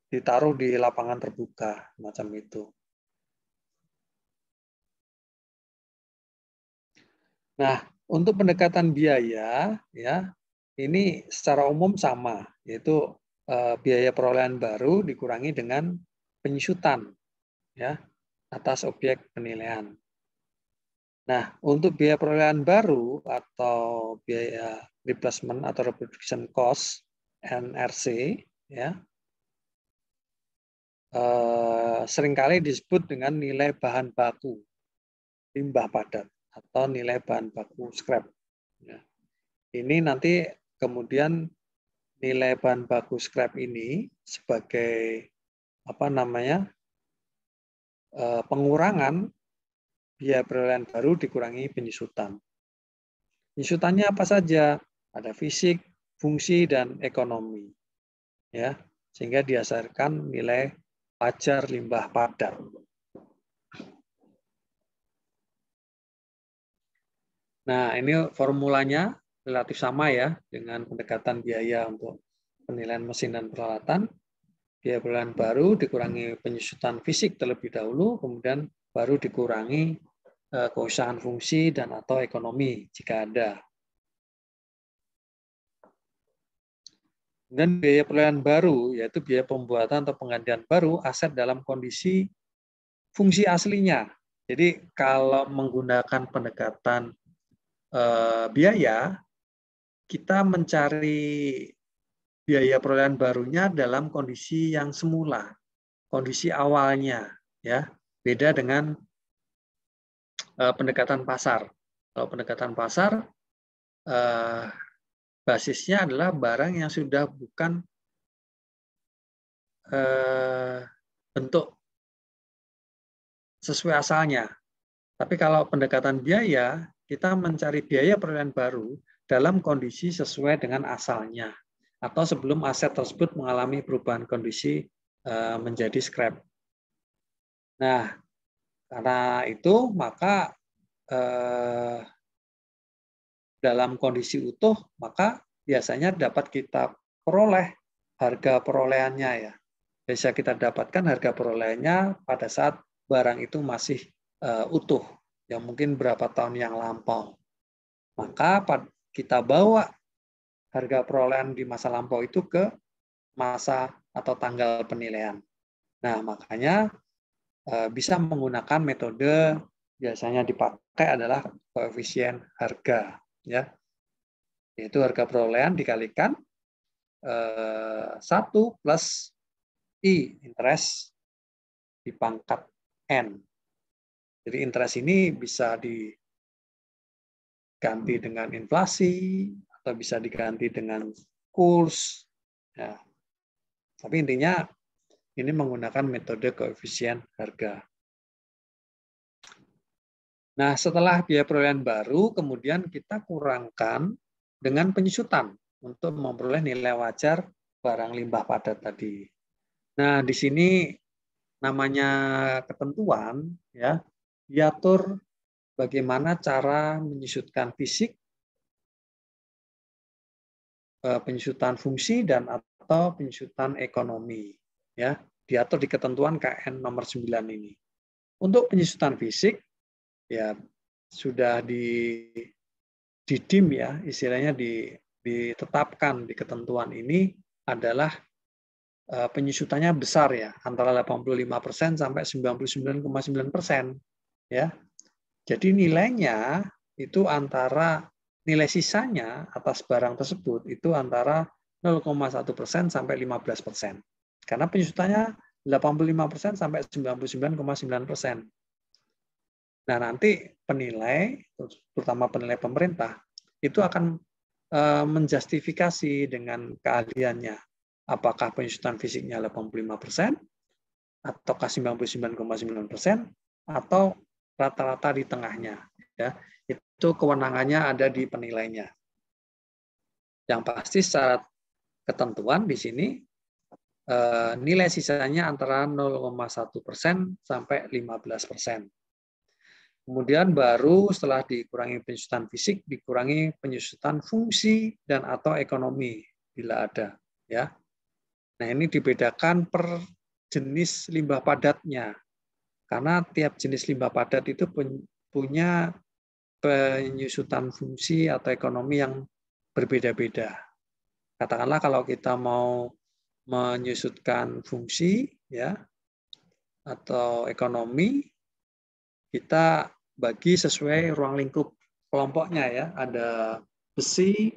ditaruh di lapangan terbuka macam itu. Nah, untuk pendekatan biaya ya, ini secara umum sama, yaitu biaya perolehan baru dikurangi dengan penyusutan ya atas objek penilaian. Nah, untuk biaya perolehan baru atau biaya replacement atau reproduction cost NRC ya, seringkali disebut dengan nilai bahan baku limbah padat atau nilai bahan baku scrap. Ya. Ini nanti kemudian nilai bahan baku scrap ini sebagai pengurangan biaya perolehan baru dikurangi penyusutan. Penyusutannya apa saja? Ada fisik, fungsi, dan ekonomi. Ya, sehingga dihasilkan nilai wajar limbah padat. Nah, ini formulanya relatif sama ya dengan pendekatan biaya untuk penilaian mesin dan peralatan. Biaya perolehan baru dikurangi penyusutan fisik terlebih dahulu, kemudian baru dikurangi keusahaan fungsi dan atau ekonomi jika ada. Dan biaya perolehan baru yaitu biaya pembuatan atau penggantian baru aset dalam kondisi fungsi aslinya. Jadi kalau menggunakan pendekatan biaya, kita mencari biaya perolehan barunya dalam kondisi yang semula, kondisi awalnya, ya. Beda dengan pendekatan pasar. Kalau pendekatan pasar, basisnya adalah barang yang sudah bukan bentuk sesuai asalnya. Tapi kalau pendekatan biaya, kita mencari biaya perolehan baru dalam kondisi sesuai dengan asalnya atau sebelum aset tersebut mengalami perubahan kondisi menjadi scrap. Nah, karena itu maka dalam kondisi utuh maka biasanya dapat kita peroleh harga perolehannya ya. Bisa kita dapatkan harga perolehannya pada saat barang itu masih utuh yang mungkin berapa tahun yang lampau. Maka kita bawa harga perolehan di masa lampau itu ke masa atau tanggal penilaian. Nah, makanya bisa menggunakan metode biasanya dipakai adalah koefisien harga, ya, yaitu harga perolehan dikalikan 1 plus I, interest di pangkat N. Jadi interest ini bisa diganti dengan inflasi atau bisa diganti dengan kurs. Ya. Tapi intinya ini menggunakan metode koefisien harga. Nah, setelah biaya perolehan baru, kemudian kita kurangkan dengan penyusutan untuk memperoleh nilai wajar barang limbah padat tadi. Nah, di sini namanya ketentuan, ya, diatur bagaimana cara menyusutkan fisik, penyusutan fungsi, dan atau penyusutan ekonomi. Ya, diatur di ketentuan KN nomor 9 ini. Untuk penyusutan fisik, ya sudah didim ya, istilahnya ditetapkan di ketentuan ini adalah penyusutannya besar ya, antara 85% sampai 99,9%. Ya. Jadi nilainya itu antara nilai sisanya atas barang tersebut itu antara 0,1% sampai 15%. Karena penyusutannya 85% sampai 99,9%. Nah, nanti penilai, terutama penilai pemerintah, itu akan menjustifikasi dengan keahliannya. Apakah penyusutan fisiknya 85%, ataukah 99,9%, atau rata-rata di tengahnya. Ya, itu kewenangannya ada di penilainya. Yang pasti secara ketentuan di sini nilai sisanya antara 0,1% sampai 15%. Kemudian baru setelah dikurangi penyusutan fisik, dikurangi penyusutan fungsi dan atau ekonomi bila ada. Ya, nah ini dibedakan per jenis limbah padatnya. Karena tiap jenis limbah padat itu punya penyusutan fungsi atau ekonomi yang berbeda-beda. Katakanlah kalau kita mau menyusutkan fungsi ya atau ekonomi, kita bagi sesuai ruang lingkup kelompoknya ya. Ada besi,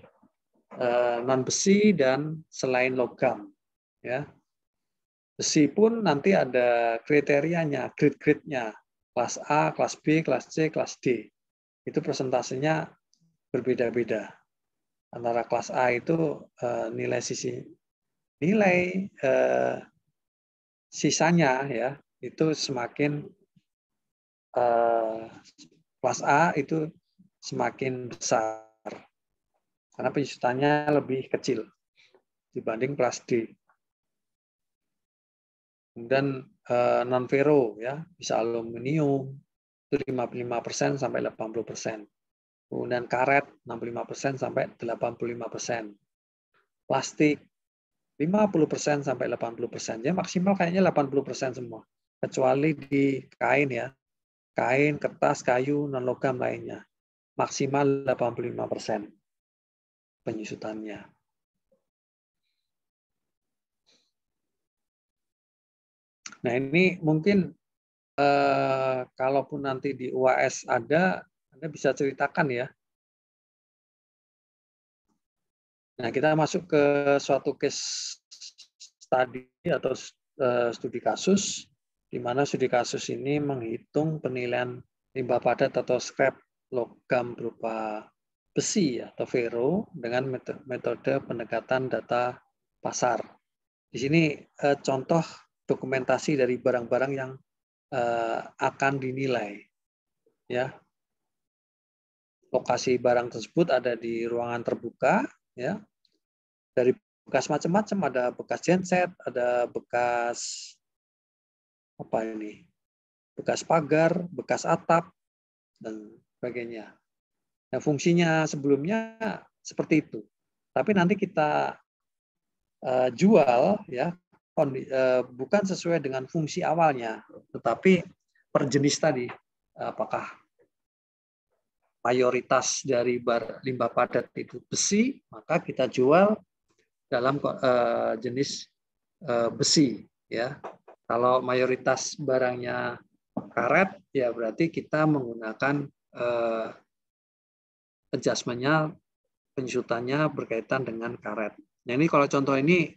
non besi, dan selain logam. Ya. Besi pun nanti ada kriterianya, grade-grade-nya. Kelas A, kelas B, kelas C, kelas D. Itu persentasenya berbeda-beda. Antara kelas A itu nilai sisanya ya itu semakin kelas A itu semakin besar karena penyusutannya lebih kecil dibanding kelas D. Kemudian non ferro ya bisa aluminium itu 55% sampai 80%. Kemudian karet 65% sampai 85%. Plastik 50% sampai 80%. Ya maksimal kayaknya 80% semua. Kecuali di kain ya. Kain, kertas, kayu, non logam lainnya. Maksimal 85% penyusutannya. Nah ini mungkin kalaupun nanti di UAS ada, Anda bisa ceritakan ya. Nah kita masuk ke suatu case study atau studi kasus, di mana studi kasus ini menghitung penilaian limbah padat atau scrap logam berupa besi atau ferro dengan metode pendekatan data pasar. Di sini contoh dokumentasi dari barang-barang yang akan dinilai. Ya, lokasi barang tersebut ada di ruangan terbuka. Ya, dari bekas macam-macam, ada bekas genset, ada bekas apa ini, bekas pagar, bekas atap, dan sebagainya. Nah, fungsinya sebelumnya seperti itu. Tapi nanti kita jual ya bukan sesuai dengan fungsi awalnya, tetapi per jenis tadi, apakah mayoritas dari limbah padat itu besi, maka kita jual dalam jenis besi, ya. Kalau mayoritas barangnya karet, ya berarti kita menggunakan adjustment-nya, penyusutannya berkaitan dengan karet. Nah ini kalau contoh ini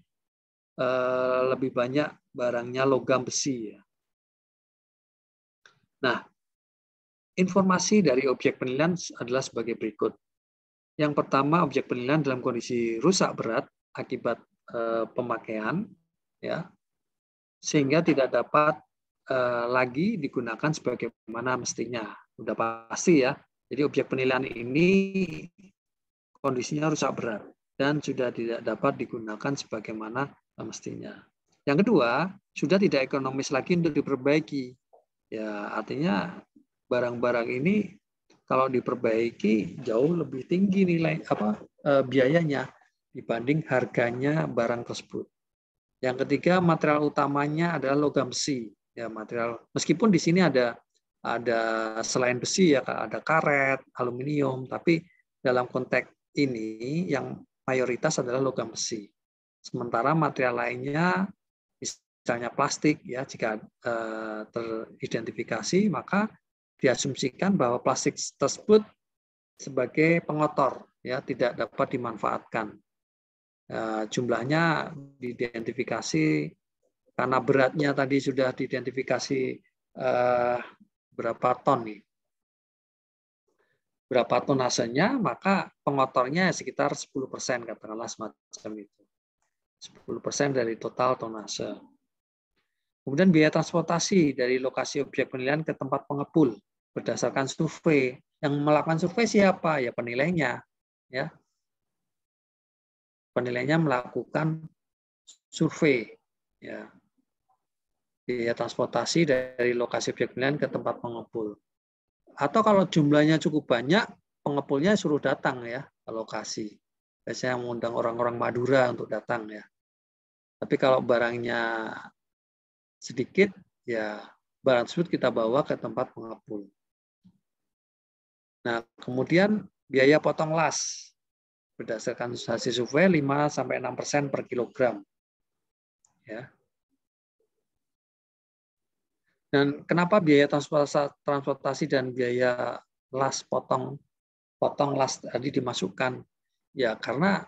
lebih banyak barangnya logam besi, ya. Nah, informasi dari objek penilaian adalah sebagai berikut. Yang pertama, objek penilaian dalam kondisi rusak berat akibat pemakaian, ya, sehingga tidak dapat lagi digunakan sebagaimana mestinya. Sudah pasti, ya. Jadi objek penilaian ini kondisinya rusak berat dan sudah tidak dapat digunakan sebagaimana mestinya. Yang kedua, sudah tidak ekonomis lagi untuk diperbaiki. Ya, artinya barang-barang ini kalau diperbaiki jauh lebih tinggi nilai biayanya dibanding harganya barang tersebut. Yang ketiga, material utamanya adalah logam besi. Ya, material meskipun di sini ada selain besi ya ada karet, aluminium, tapi dalam konteks ini yang mayoritas adalah logam besi. Sementara material lainnya misalnya plastik, ya, jika teridentifikasi maka diasumsikan bahwa plastik tersebut sebagai pengotor, ya, tidak dapat dimanfaatkan. Jumlahnya diidentifikasi karena beratnya tadi sudah diidentifikasi berapa ton nih, berapa tonasenya, maka pengotornya sekitar 10%, katakanlah semacam itu. 10% dari total tonase. Kemudian biaya transportasi dari lokasi objek penilaian ke tempat pengepul berdasarkan survei. Yang melakukan survei siapa? Ya penilainya, ya. Penilainya melakukan survei, ya. Biaya transportasi dari lokasi objek penilaian ke tempat pengepul. Atau kalau jumlahnya cukup banyak, pengepulnya suruh datang, ya, ke lokasi. Biasanya mengundang orang-orang Madura untuk datang, ya. Tapi kalau barangnya sedikit, ya barang tersebut kita bawa ke tempat pengepul. Nah, kemudian biaya potong las berdasarkan hasil survei 5-6% per kilogram. Ya. Dan kenapa biaya transportasi dan biaya las potong las tadi dimasukkan? Ya karena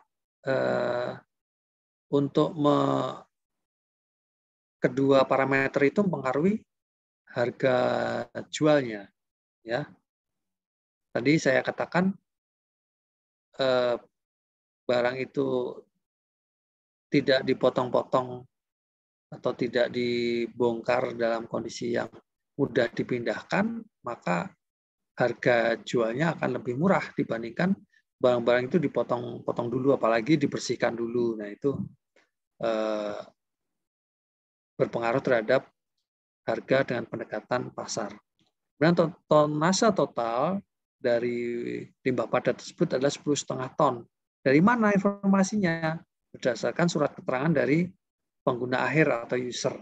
untuk kedua parameter itu mempengaruhi harga jualnya, ya. Tadi saya katakan barang itu tidak dipotong-potong atau tidak dibongkar dalam kondisi yang mudah dipindahkan, maka harga jualnya akan lebih murah dibandingkan barang-barang itu dipotong-potong dulu, apalagi dibersihkan dulu. Nah itu berpengaruh terhadap harga dengan pendekatan pasar. Dan tonase total dari limbah padat tersebut adalah 10,5 ton. Dari mana informasinya? Berdasarkan surat keterangan dari pengguna akhir atau user.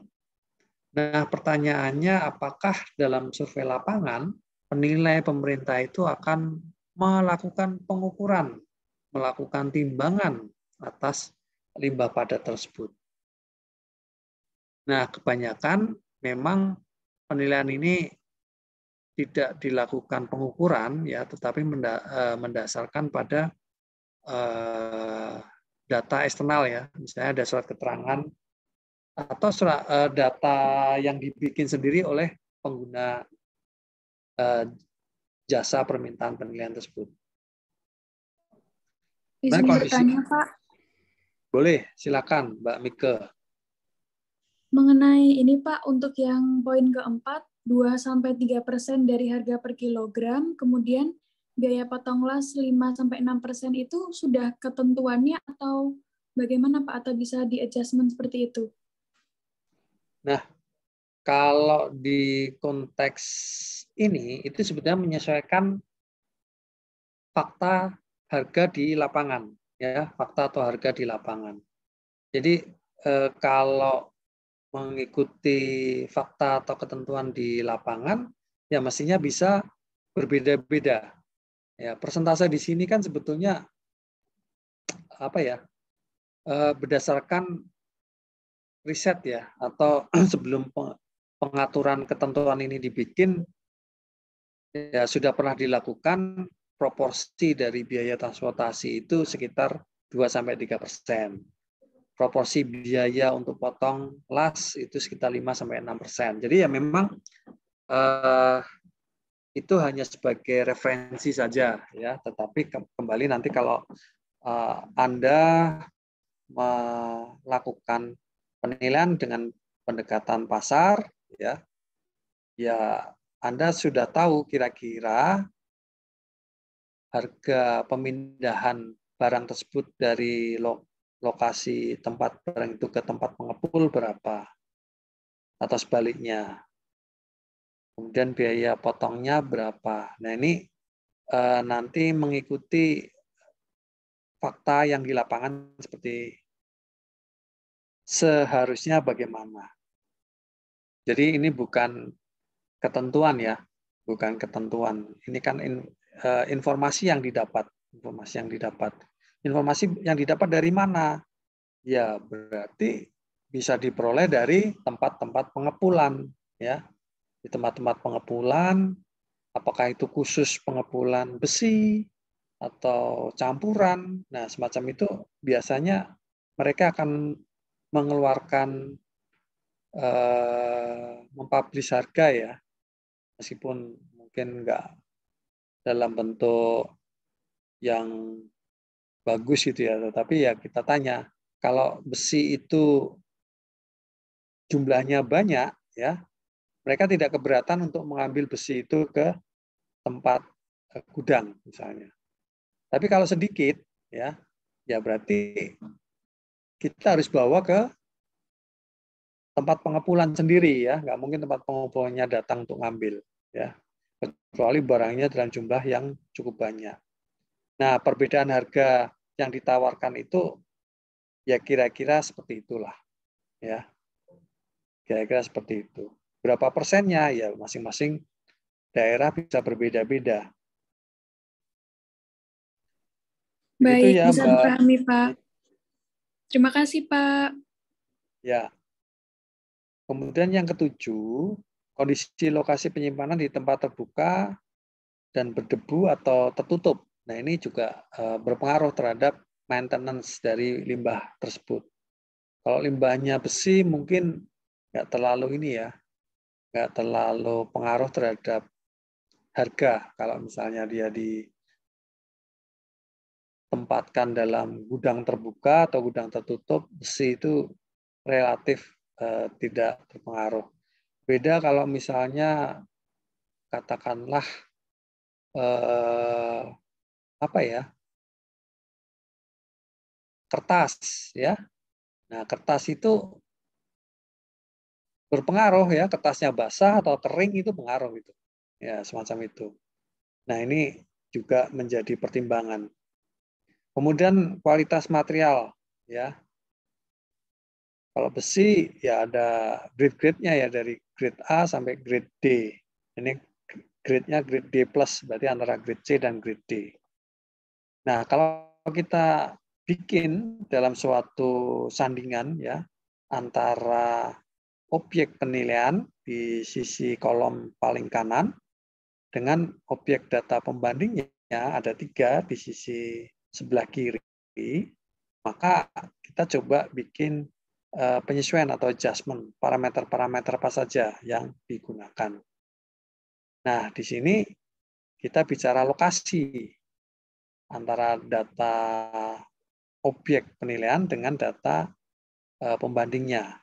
Nah, pertanyaannya apakah dalam survei lapangan penilai pemerintah itu akan melakukan pengukuran, melakukan timbangan atas limbah padat tersebut. Nah, kebanyakan memang penilaian ini tidak dilakukan pengukuran, ya, tetapi mendasarkan pada data eksternal, ya, misalnya ada surat keterangan atau data yang dibikin sendiri oleh pengguna jasa permintaan penilaian tersebut. Izin bertanya, Pak. Boleh, silakan Mbak Mika. Mengenai ini Pak, untuk yang poin keempat, 2-3% dari harga per kilogram, kemudian biaya potong las 5-6% itu sudah ketentuannya atau bagaimana Pak? Atau bisa di-adjustment seperti itu? Nah, kalau di konteks ini, itu sebetulnya menyesuaikan fakta harga di lapangan, ya, fakta atau harga di lapangan. Jadi kalau mengikuti fakta atau ketentuan di lapangan, ya mestinya bisa berbeda-beda. Ya, persentase di sini kan sebetulnya apa ya? Berdasarkan riset ya, atau sebelum pengaturan ketentuan ini dibikin, ya sudah pernah dilakukan proporsi dari biaya transportasi itu sekitar 2-3%. Proporsi biaya untuk potong las itu sekitar 5-6%. Jadi ya memang itu hanya sebagai referensi saja ya, tetapi kembali nanti kalau Anda melakukan penilaian dengan pendekatan pasar ya Anda sudah tahu kira-kira harga pemindahan barang tersebut dari lokasi tempat barang itu ke tempat pengepul berapa atau sebaliknya. Kemudian biaya potongnya berapa. Nah, ini nanti mengikuti fakta yang di lapangan seperti seharusnya bagaimana. Jadi ini bukan ketentuan ya, bukan ketentuan. Ini kan informasi yang didapat, Informasi yang didapat dari mana? Ya, berarti bisa diperoleh dari tempat-tempat pengepulan ya. Di tempat-tempat pengepulan, apakah itu khusus pengepulan besi atau campuran. Nah, semacam itu biasanya mereka akan mengeluarkan mempublish harga ya, meskipun mungkin nggak dalam bentuk yang bagus gitu ya, tetapi ya kita tanya, kalau besi itu jumlahnya banyak ya, mereka tidak keberatan untuk mengambil besi itu ke tempat gudang misalnya. Tapi kalau sedikit ya berarti kita harus bawa ke tempat pengepulan sendiri ya, nggak mungkin tempat pengepulannya datang untuk ngambil ya, kecuali barangnya dalam jumlah yang cukup banyak. Nah, perbedaan harga yang ditawarkan itu ya kira-kira seperti itulah ya, kira-kira seperti itu. Berapa persennya ya masing-masing daerah bisa berbeda-beda. Baik, ya, bisa dipahami Pak. Terima kasih Pak. Ya. Kemudian yang ketujuh, kondisi lokasi penyimpanan di tempat terbuka dan berdebu atau tertutup. Nah, ini juga berpengaruh terhadap maintenance dari limbah tersebut. Kalau limbahnya besi mungkin nggak terlalu ini ya, nggak terlalu pengaruh terhadap harga. Kalau misalnya dia ditempatkan dalam gudang terbuka atau gudang tertutup, besi itu relatif tidak berpengaruh. Beda kalau misalnya katakanlah apa ya, kertas ya. Nah, kertas itu berpengaruh ya, kertasnya basah atau kering itu pengaruh itu. Ya, semacam itu. Nah, ini juga menjadi pertimbangan. Kemudian kualitas material ya. Kalau besi ya ada grade-grade-nya ya, dari grade A sampai grade D. Ini grade-nya grade D+, berarti antara grade C dan grade D. Nah, kalau kita bikin dalam suatu sandingan ya antara objek penilaian di sisi kolom paling kanan dengan objek data pembandingnya ada 3 di sisi sebelah kiri, maka kita coba bikin penyesuaian atau adjustment, parameter-parameter apa saja yang digunakan. Nah, di sini kita bicara lokasi antara data objek penilaian dengan data pembandingnya.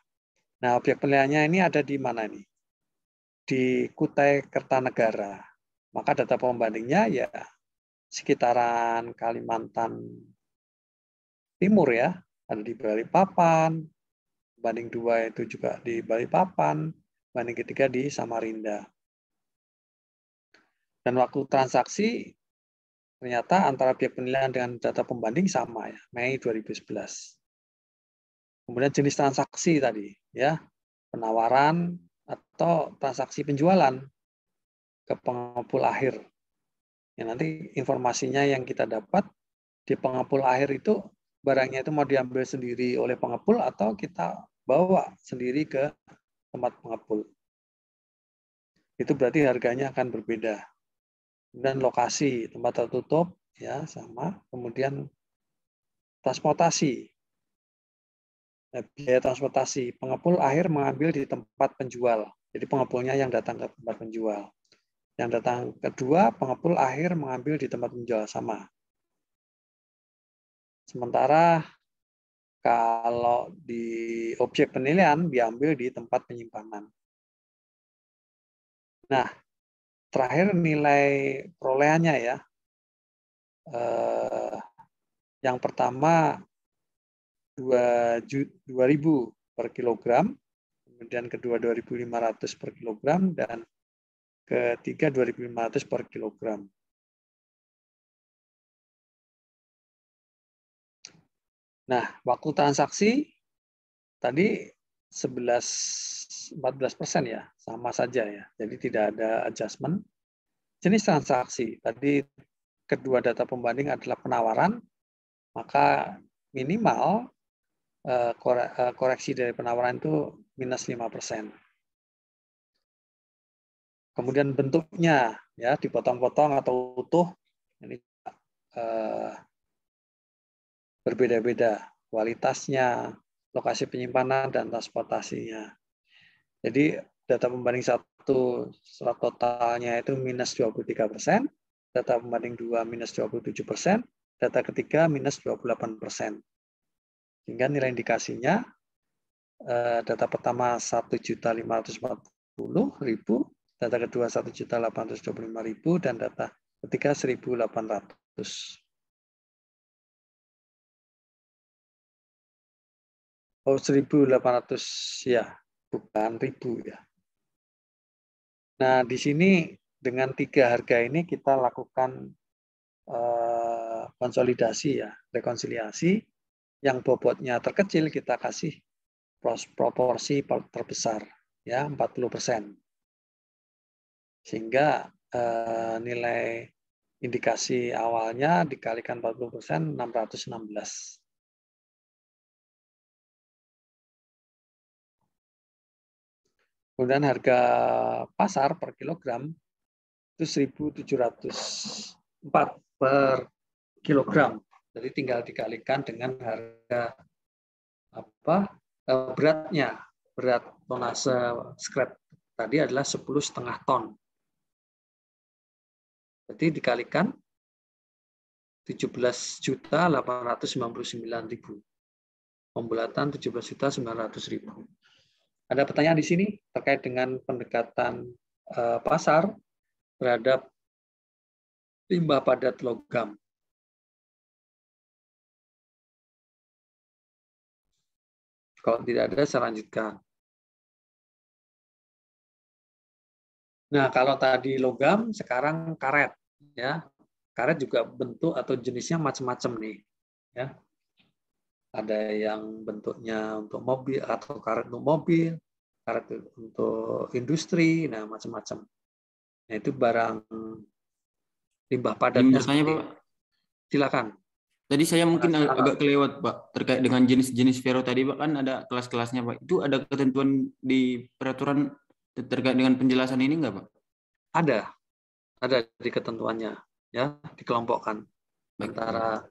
Nah, objek penilaiannya ini ada di mana nih? Di Kutai Kertanegara. Maka data pembandingnya ya sekitaran Kalimantan Timur ya, ada di Balikpapan, banding 2 itu juga di Balikpapan, banding ketiga di Samarinda. Dan waktu transaksi ternyata antara objek penilaian dengan data pembanding sama ya, Mei 2011. Kemudian jenis transaksi tadi ya, penawaran atau transaksi penjualan ke pengepul akhir. Ya, nanti informasinya yang kita dapat di pengepul akhir itu barangnya itu mau diambil sendiri oleh pengepul atau kita bawa sendiri ke tempat pengepul. Itu berarti harganya akan berbeda. Kemudian lokasi tempat tertutup ya sama, kemudian transportasi. Nah, biaya transportasi, pengepul akhir mengambil di tempat penjual. Jadi pengepulnya yang datang ke tempat penjual. Yang datang kedua, pengepul akhir mengambil di tempat penjual sama. Sementara kalau di objek penilaian diambil di tempat penyimpanan. Nah, terakhir nilai perolehannya ya. Yang pertama 2.000 per kilogram, kemudian kedua 2.500 per kilogram, dan ketiga 2.500 per kilogram. Nah, waktu transaksi tadi 14% ya, sama saja ya. Jadi tidak ada adjustment. Jenis transaksi, tadi kedua data pembanding adalah penawaran, maka minimal koreksi dari penawaran itu minus 5%. Kemudian bentuknya ya dipotong-potong atau utuh ini berbeda-beda kualitasnya, lokasi penyimpanan dan transportasinya. Jadi data pembanding 1 surat totalnya itu minus 23%, data pembanding 2 minus 27%, data ketiga minus 28%. Sehingga nilai indikasinya data pertama 1.540.000, data kedua 1.825.000, dan data ketiga 1.800. Oh, 1.800 ya, bukan ribu ya. Nah, di sini dengan 3 harga ini kita lakukan konsolidasi ya, rekonsiliasi. Yang bobotnya terkecil kita kasih proporsi terbesar ya 40%. Sehingga nilai indikasi awalnya dikalikan 40%, 616. Kemudian harga pasar per kilogram itu 1.704 per kilogram. Jadi tinggal dikalikan dengan harga beratnya. Berat tonase scrap tadi adalah 10,5 ton. Jadi dikalikan 17.899.000. Pembulatan 17.900.000. Ada pertanyaan di sini terkait dengan pendekatan pasar terhadap limbah padat logam. Kalau tidak ada, saya lanjutkan. Nah, kalau tadi logam, sekarang karet. Ya, karet juga bentuk atau jenisnya macam-macam nih. Ya, ada yang bentuknya untuk mobil atau karet untuk mobil, karet untuk industri, nah macam-macam. Nah, itu barang limbah padatnya seperti Pak. Silakan. Tadi saya mungkin agak kelewat, Pak, terkait dengan jenis-jenis ferro tadi, Pak, kan ada kelas-kelasnya, Pak. Itu ada ketentuan di peraturan terkait dengan penjelasan ini enggak, Pak? Ada di ketentuannya, ya, dikelompokkan. Baik, antara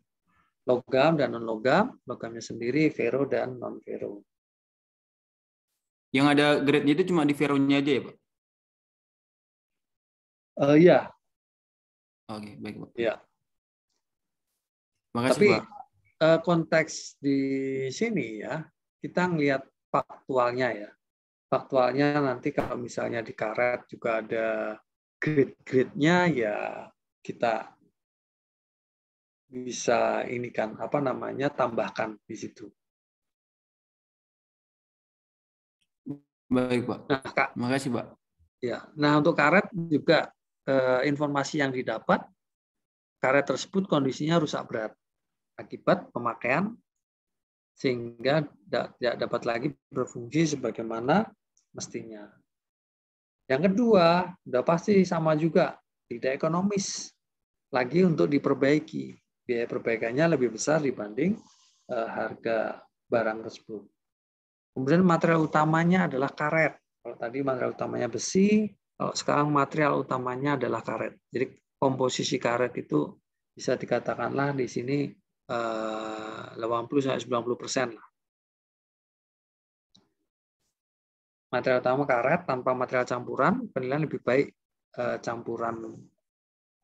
logam dan non-logam, logamnya sendiri, ferro dan non-ferro. Yang ada grade-nya itu cuma di ferronya aja ya, Pak? Iya. Oke, baik, Pak. Ya. Makasih, Tapi Pak. Konteks di sini ya, kita ngelihat faktualnya ya. Faktualnya nanti kalau misalnya di karet juga ada grade-grade-nya ya kita bisa ini kan tambahkan di situ. Baik, Pak. Nah, Kak. Makasih, Pak. Ya. Nah, untuk karet juga informasi yang didapat, karet tersebut kondisinya rusak berat akibat pemakaian sehingga tidak dapat lagi berfungsi sebagaimana mestinya. Yang kedua, sudah pasti sama juga, tidak ekonomis. lagi untuk diperbaiki. Biaya perbaikannya lebih besar dibanding harga barang tersebut. Kemudian material utamanya adalah karet. Kalau tadi material utamanya besi, kalau sekarang material utamanya adalah karet. Jadi komposisi karet itu bisa dikatakanlah di sini 80-90% lah. Material utama karet tanpa material campuran, penilaian lebih baik campuran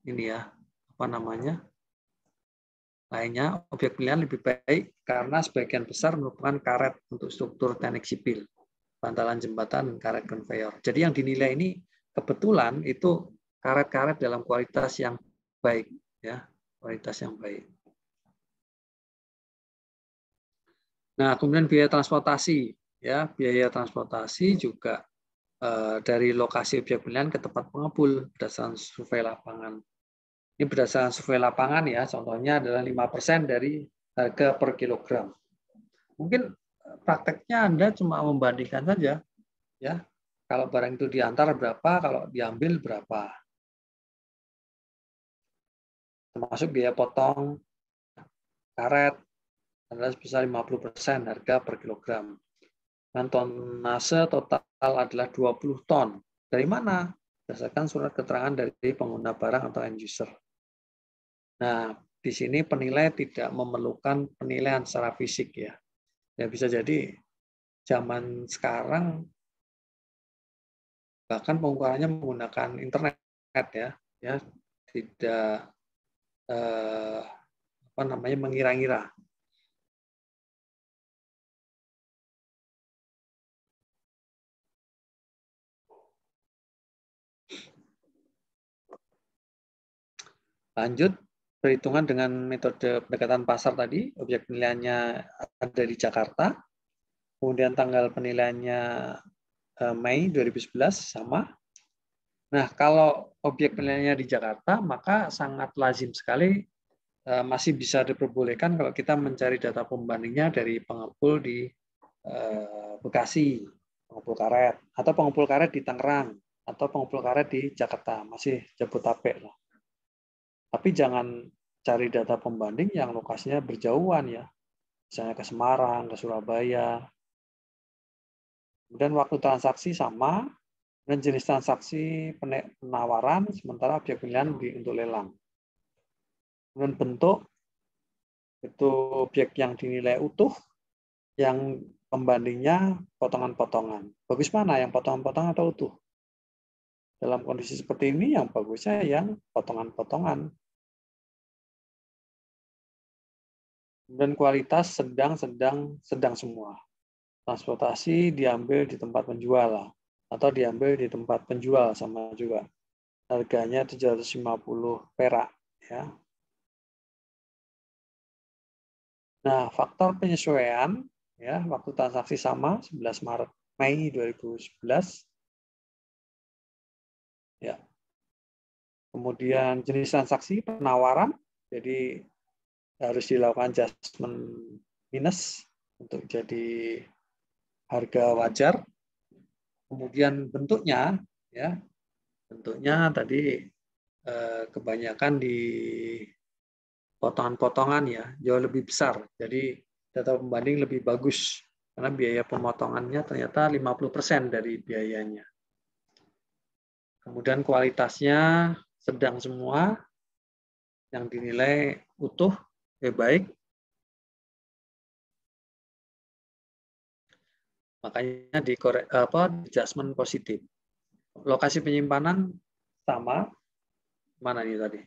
ini ya, apa namanya? Lainnya, objek pilihan lebih baik karena sebagian besar merupakan karet untuk struktur teknik sipil, bantalan jembatan, dan karet konveyor. Jadi yang dinilai ini kebetulan itu karet-karet dalam kualitas yang baik, ya, kualitas yang baik. Nah, kemudian biaya transportasi, ya, biaya transportasi juga dari lokasi objek pilihan ke tempat pengepul berdasarkan survei lapangan. Ini berdasarkan survei lapangan ya, contohnya adalah 5% dari harga per kilogram. Mungkin prakteknya Anda cuma membandingkan saja, ya. Kalau barang itu diantar berapa, kalau diambil berapa. Termasuk biaya potong karet adalah sebesar 50% harga per kilogram. Dan tonnase total adalah 20 ton. Dari mana? Berdasarkan surat keterangan dari pengguna barang atau end user. Nah, di sini penilai tidak memerlukan penilaian secara fisik ya. Ya bisa jadi zaman sekarang bahkan pengukurannya menggunakan internet ya tidak mengira-ngira. Lanjut, perhitungan dengan metode pendekatan pasar tadi, objek penilaiannya ada di Jakarta, kemudian tanggal penilaiannya Mei 2011 sama. Nah, kalau objek penilaiannya di Jakarta, maka sangat lazim sekali masih bisa diperbolehkan kalau kita mencari data pembandingnya dari pengepul di Bekasi, pengepul karet, atau pengepul karet di Tangerang, atau pengepul karet di Jakarta, masih Jabodetabek lah. Tapi jangan cari data pembanding yang lokasinya berjauhan ya, misalnya ke Semarang, ke Surabaya. Kemudian waktu transaksi sama, dan jenis transaksi penawaran, sementara objek pilihan untuk lelang. Kemudian bentuk, itu objek yang dinilai utuh, yang pembandingnya potongan-potongan. Bagus mana, yang potongan-potongan atau utuh? Dalam kondisi seperti ini, yang bagusnya yang potongan-potongan. Dan kualitas sedang semua. Transportasi diambil di tempat penjual atau diambil di tempat penjual sama juga. Harganya 750 perak ya. Nah, faktor penyesuaian ya, waktu transaksi sama 11 Maret Mei 2011. Ya. Kemudian jenis transaksi penawaran, jadi harus dilakukan adjustment minus untuk jadi harga wajar. Kemudian bentuknya, ya, bentuknya tadi kebanyakan di potongan-potongan ya, jauh lebih besar. Jadi data pembanding lebih bagus karena biaya pemotongannya ternyata 50% dari biayanya. Kemudian kualitasnya sedang semua, yang dinilai utuh, baik. Makanya di adjustment positif. Lokasi penyimpanan sama. Mana nih tadi?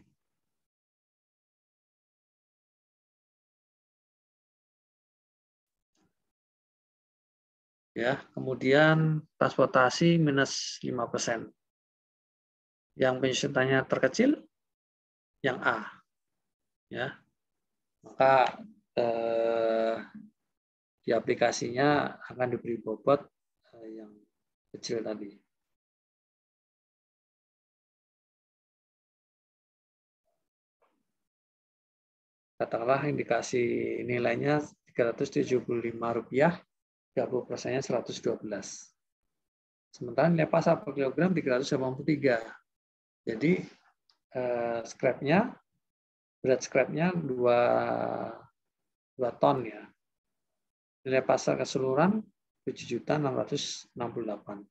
Ya, kemudian transportasi minus 5%. Yang penyusutannya terkecil, yang A. Ya, maka di aplikasinya akan diberi bobot yang kecil tadi. Katakanlah indikasi nilainya Rp375, 30%-nya 112. Sementara nilai pasar per kilogram 383. Jadi scrap-nya Berat scrap-nya 2 ton ya. Nilai pasar keseluruhan 7.668.000.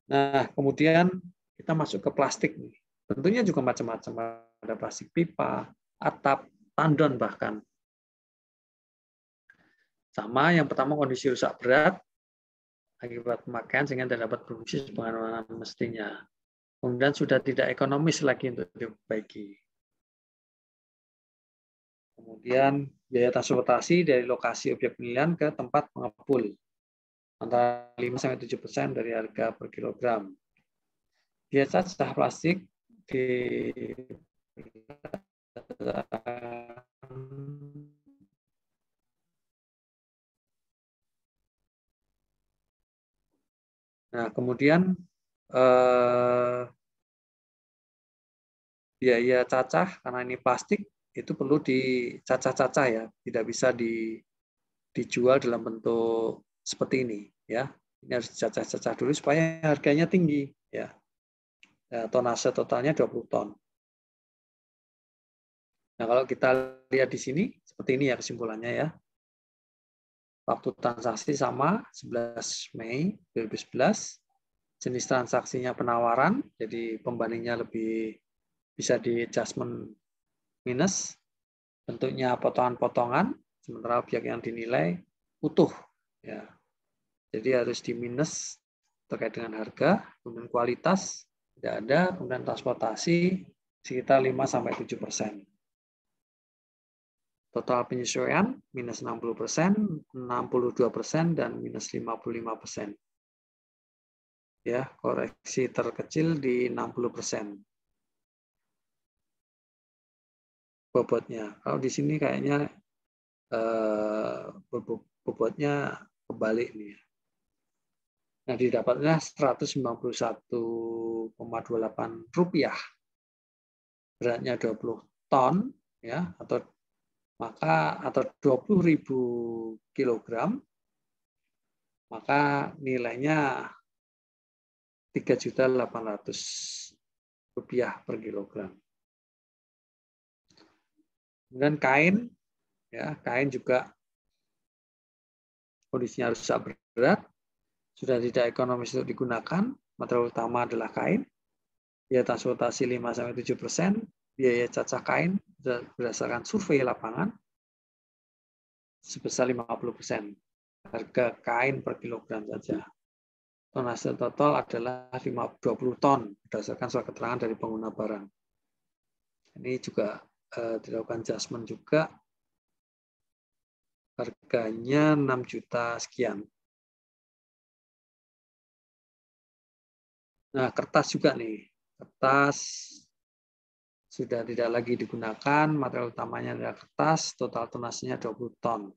Nah, kemudian kita masuk ke plastik nih. Tentunya juga macam-macam, ada plastik pipa, atap, tandon bahkan. Sama, yang pertama kondisi rusak berat akibat pemakaian sehingga tidak dapat berfungsi sebagaimana mestinya. Kemudian sudah tidak ekonomis lagi untuk diperbaiki. Kemudian biaya transportasi dari lokasi objek penilaian ke tempat pengepul antara 5-7% dari harga per kilogram. Biaya cacah plastik Nah, kemudian biaya cacah karena ini plastik itu perlu dicacah-cacah ya, tidak bisa dijual dalam bentuk seperti ini ya. Ini harus dicacah-cacah dulu supaya harganya tinggi ya. Tonase totalnya 20 ton. Nah, kalau kita lihat di sini seperti ini ya kesimpulannya ya. Waktu transaksi sama 11 Mei 2011. Jenis transaksinya penawaran, jadi pembandingnya lebih bisa di adjustment minus. Bentuknya potongan-potongan, sementara objek yang dinilai utuh. Ya. Jadi harus di minus terkait dengan harga, kemudian kualitas tidak ada, kemudian transportasi sekitar 5-7%. Total penyesuaian minus 60%, 62%, dan minus 55%. Ya, koreksi terkecil di 60%. Bobotnya. Kalau di sini kayaknya bobotnya kebalik nih. Nah, didapatnya Rp191,28. Beratnya 20 ton ya, atau 20.000 kilogram. Maka nilainya Rp3.800.000 per kilogram. Kemudian kain, ya kain juga kondisinya rusak berat, sudah tidak ekonomis untuk digunakan. Material utama adalah kain. Biaya transportasi 5-7%, biaya cacah kain berdasarkan survei lapangan sebesar 50%. Harga kain per kilogram saja. Tonase total adalah 20 ton berdasarkan surat keterangan dari pengguna barang. Ini juga dilakukan adjustment juga. Harganya 6 juta sekian. Nah, kertas juga nih. Kertas sudah tidak lagi digunakan, material utamanya adalah kertas, total tonasenya 20 ton.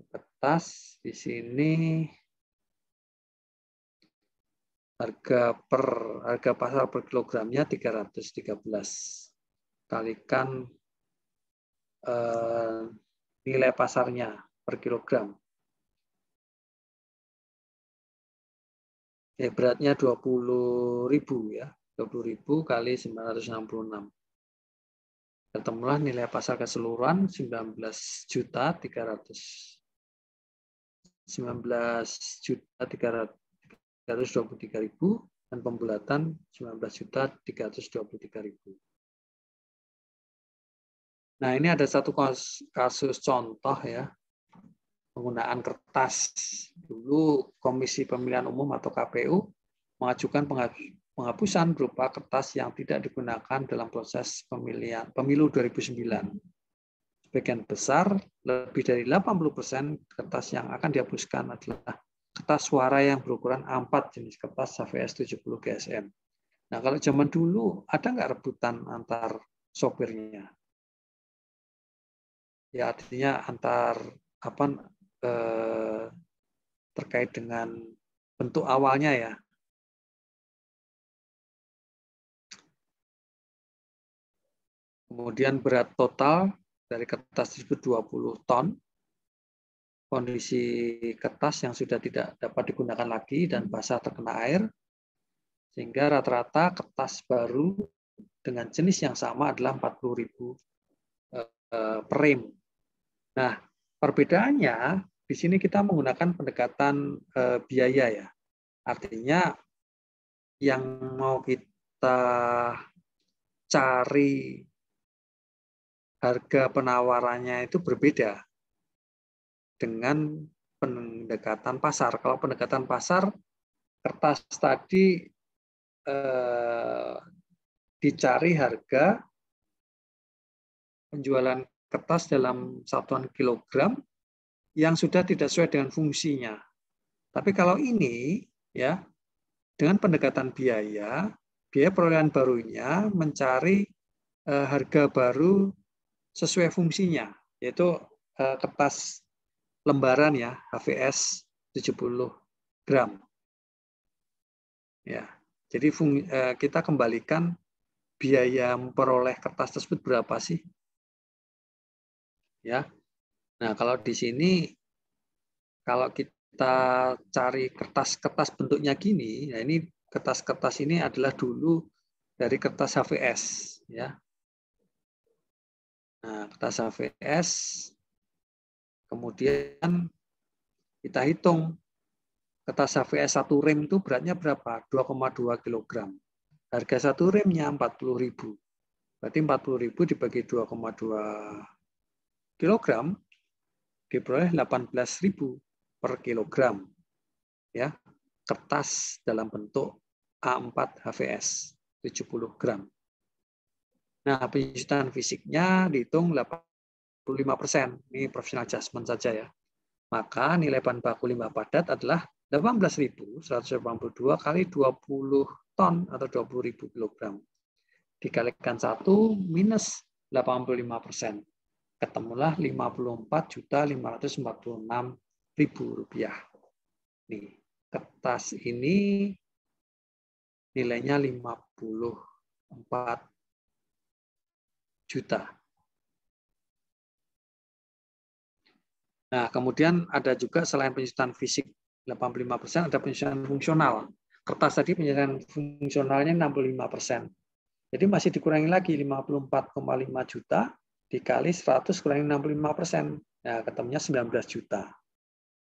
Kertas di sini harga pasar per kilogramnya 313. Kalikan nilai pasarnya per kilogram. Beratnya 20.000 ya. 20.000 kali 966. Ketemulah nilai pasar keseluruhan 19.323.000 dan pembulatan 19.323.000. Nah, ini ada satu kasus contoh ya, penggunaan kertas. Dulu Komisi Pemilihan Umum atau KPU mengajukan penghapusan berupa kertas yang tidak digunakan dalam proses pemilu 2009. Sebagian besar, lebih dari 80% kertas yang akan dihapuskan adalah kertas suara yang berukuran A4 jenis kertas HVS 70 GSM. Nah, kalau zaman dulu ada nggak rebutan antar sopirnya? Ya, artinya antar terkait dengan bentuk awalnya ya. Kemudian berat total dari kertas tersebut 20 ton. kondisi kertas yang sudah tidak dapat digunakan lagi dan basah terkena air, sehingga rata-rata kertas baru dengan jenis yang sama adalah 40.000 per rem. Nah, perbedaannya di sini kita menggunakan pendekatan biaya ya. Artinya yang mau kita cari harga penawarannya itu berbeda dengan pendekatan pasar. Kalau pendekatan pasar, kertas tadi dicari harga penjualan kertas dalam satuan kilogram yang sudah tidak sesuai dengan fungsinya. Tapi kalau ini ya dengan pendekatan biaya perolehan barunya mencari harga baru sesuai fungsinya, yaitu kertas lembaran ya, HVS 70 gram. Ya, jadi kita kembalikan biaya memperoleh kertas tersebut berapa sih? Ya. Nah, kalau di sini kalau kita cari kertas-kertas bentuknya gini, nah ini kertas-kertas ini adalah dulu dari kertas HVS ya. Nah, kertas HVS kemudian kita hitung kertas HVS 1 rem itu beratnya berapa? 2,2 kg. Harga 1 remnya 40.000. Berarti 40.000 dibagi 2,2 kg diperoleh 18.000 per kilogram. Ya, kertas dalam bentuk A4 HVS 70 gram. Nah, penyusutan fisiknya dihitung 85%. Ini professional adjustment saja ya. Maka nilai bahan baku limbah padat adalah 18.182 kali 20 ton atau 20.000 kilogram. Dikalikan 1 minus 85%. Ketemulah 54.546.000 rupiah. Nih, kertas ini nilainya 54 juta. Nah, kemudian ada juga selain penyusutan fisik 85%, ada penyusutan fungsional. Kertas tadi penyusutan fungsionalnya 65%. Jadi masih dikurangi lagi 54,5 juta dikali 100 kurangi 65%. Nah, ketemunya 19 juta.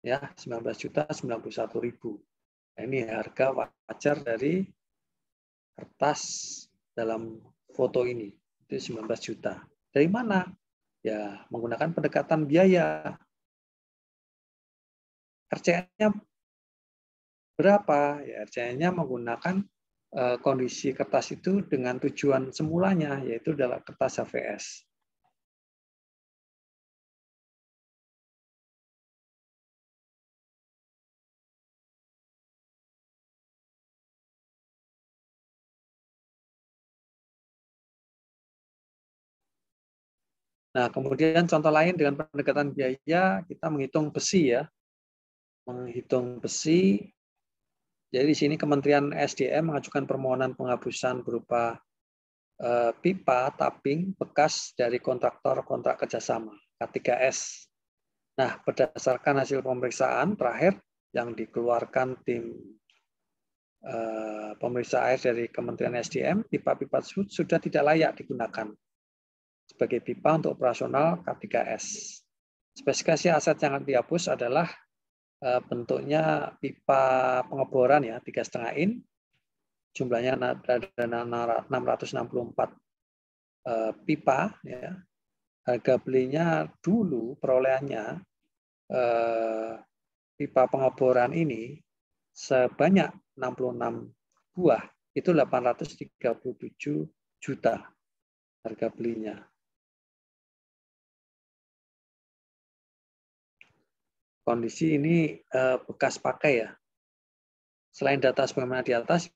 Ya, 19.091.000. Nah, ini harga wajar dari kertas dalam foto ini. Itu 19 juta. Dari mana? Ya, menggunakan pendekatan biaya. RCN-nya berapa? Ya, RCN-nya menggunakan kondisi kertas itu dengan tujuan semulanya, yaitu adalah kertas HVS. Nah, kemudian contoh lain dengan pendekatan biaya, kita menghitung besi ya. Menghitung besi, jadi di sini Kementerian SDM mengajukan permohonan penghapusan berupa pipa tapping bekas dari kontraktor kontrak kerjasama K3S. Nah, berdasarkan hasil pemeriksaan terakhir yang dikeluarkan tim pemeriksa air dari Kementerian SDM, pipa-pipa tersebut sudah tidak layak digunakan sebagai pipa untuk operasional K3S. Spesifikasi aset yang akan dihapus adalah bentuknya pipa pengeboran ya, 3,5 in, jumlahnya ada 664 pipa ya. Harga belinya dulu perolehannya pipa pengeboran ini sebanyak 66 buah, itu 837 juta harga belinya. Kondisi ini bekas pakai ya. Selain data sebagaimana di atas,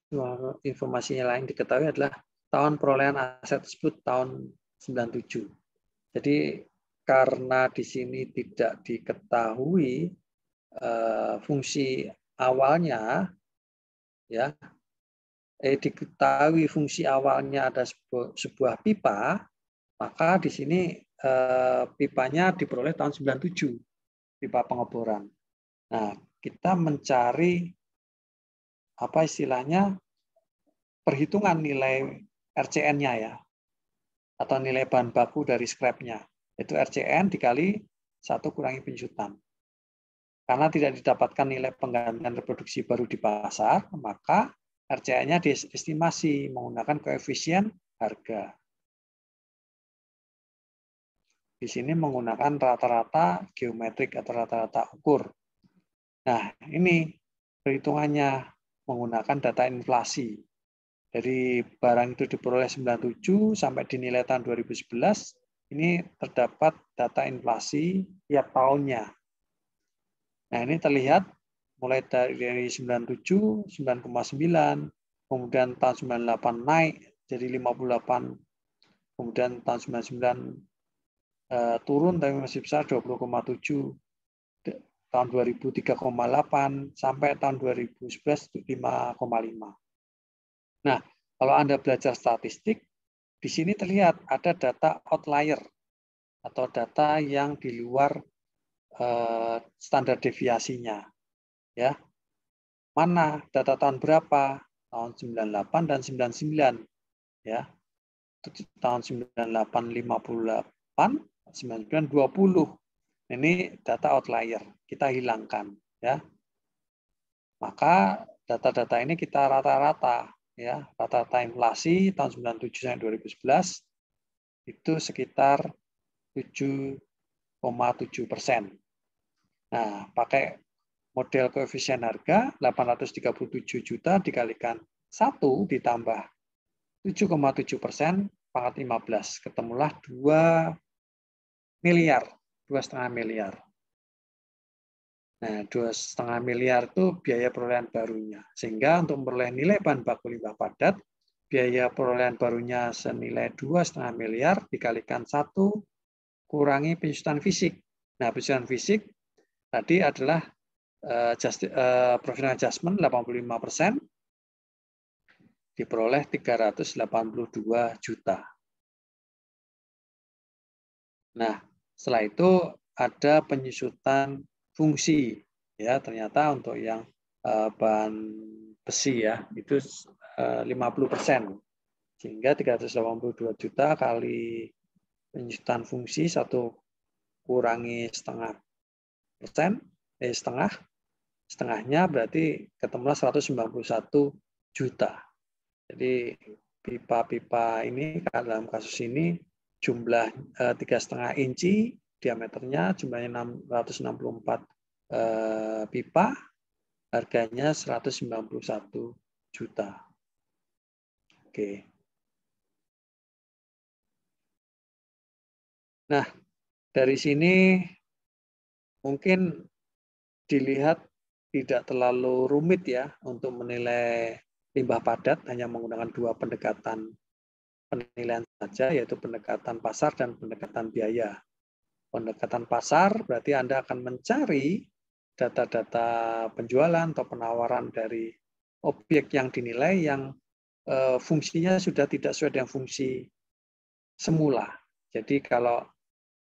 informasinya lain diketahui adalah tahun perolehan aset tersebut tahun 97. Jadi karena di sini tidak diketahui fungsi awalnya, ya, diketahui fungsi awalnya ada sebuah pipa, maka di sini pipanya diperoleh tahun 97. pipa pengeboran. Nah, kita mencari apa istilahnya perhitungan nilai RCN-nya ya, atau nilai bahan baku dari scrap-nya. Itu RCN dikali 1 kurangi penyusutan. Karena tidak didapatkan nilai penggantian reproduksi baru di pasar, maka RCN-nya diestimasi menggunakan koefisien harga. Di sini menggunakan rata-rata geometrik atau rata-rata ukur. Nah, ini perhitungannya menggunakan data inflasi. Dari barang itu diperoleh 97 sampai dinilai tahun 2011, ini terdapat data inflasi tiap tahunnya. Nah, ini terlihat mulai dari 97, 9,9, kemudian tahun 98 naik jadi 58, kemudian tahun 99 turun tapi masih besar 20,7, tahun 2000 3,8, sampai tahun 2011 5,5. Nah, kalau Anda belajar statistik, di sini terlihat ada data outlier atau data yang di luar standar deviasinya. Ya. Mana data tahun berapa? Tahun 98 dan 99. Ya. Tahun 98 58, 99 20. Ini data outlier, kita hilangkan ya. Maka data-data ini kita rata-rata ya, rata-rata inflasi tahun 97 sampai 2011 itu sekitar 7,7%. Nah, pakai model koefisien harga 837 juta dikalikan 1 ditambah 7,7% pangkat 15, ketemulah 2 miliar, 2,5 miliar. Nah, 2,5 miliar itu biaya perolehan barunya. Sehingga untuk memperoleh nilai bahan baku limbah padat, biaya perolehan barunya senilai 2,5 miliar dikalikan 1 kurangi penyusutan fisik. Nah, penyusutan fisik tadi adalah profit adjustment 85%, diperoleh 382 juta. Nah, setelah itu ada penyusutan fungsi ya, ternyata untuk yang bahan besi ya itu 50%, sehingga 382 juta kali penyusutan fungsi 1 kurangi setengah persen, setengahnya berarti ketemulah 191 juta. Jadi pipa-pipa ini dalam kasus ini jumlah 3,5 inci diameternya, jumlahnya 664 pipa, harganya 191 juta. Oke. Nah, dari sini mungkin dilihat tidak terlalu rumit ya untuk menilai limbah padat, hanya menggunakan 2 pendekatan penilaian saja, yaitu pendekatan pasar dan pendekatan biaya. Pendekatan pasar berarti Anda akan mencari data-data penjualan atau penawaran dari objek yang dinilai yang fungsinya sudah tidak sesuai dengan fungsi semula. Jadi kalau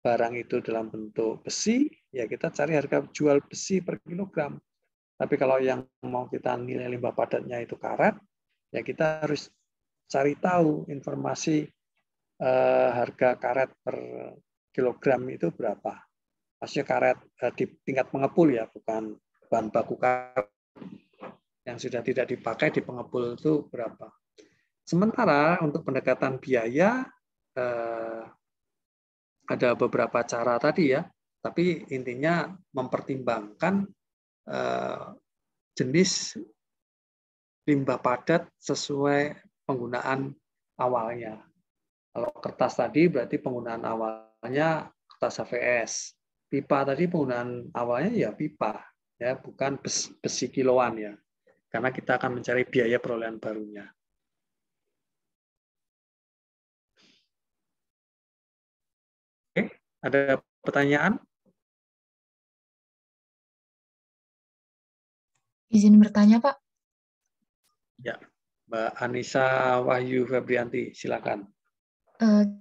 barang itu dalam bentuk besi, ya kita cari harga jual besi per kilogram. Tapi kalau yang mau kita nilai limbah padatnya itu karet, ya kita harus cari tahu informasi harga karet per kilogram itu berapa. Maksudnya karet di tingkat pengepul ya, bukan bahan baku karet yang sudah tidak dipakai di pengepul itu berapa. Sementara untuk pendekatan biaya ada beberapa cara tadi ya, tapi intinya mempertimbangkan jenis limbah padat sesuai penggunaan awalnya. Kalau kertas tadi berarti penggunaan awalnya kertas HVS. Pipa tadi penggunaan awalnya ya pipa, ya bukan besi kiloan ya, karena kita akan mencari biaya perolehan barunya. Oke, ada pertanyaan? Izin bertanya, Pak. Ya, Mbak Anissa Wahyu Febrianti, silakan.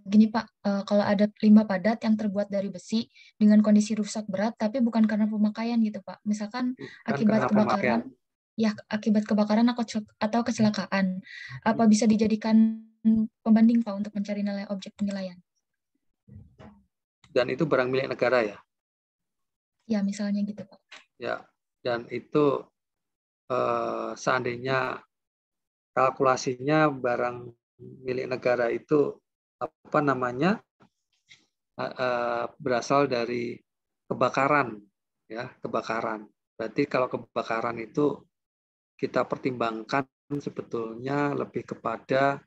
Gini Pak, kalau ada limbah padat yang terbuat dari besi dengan kondisi rusak berat, tapi bukan karena pemakaian gitu Pak. Misalkan akibat kebakaran, ya akibat kebakaran atau kecelakaan, apa bisa dijadikan pembanding Pak untuk mencari nilai objek penilaian? Dan itu barang milik negara ya? Ya, misalnya gitu Pak. Ya, dan itu seandainya kalkulasinya barang milik negara itu berasal dari kebakaran, ya kebakaran. Berarti kalau kebakaran itu kita pertimbangkan sebetulnya lebih kepada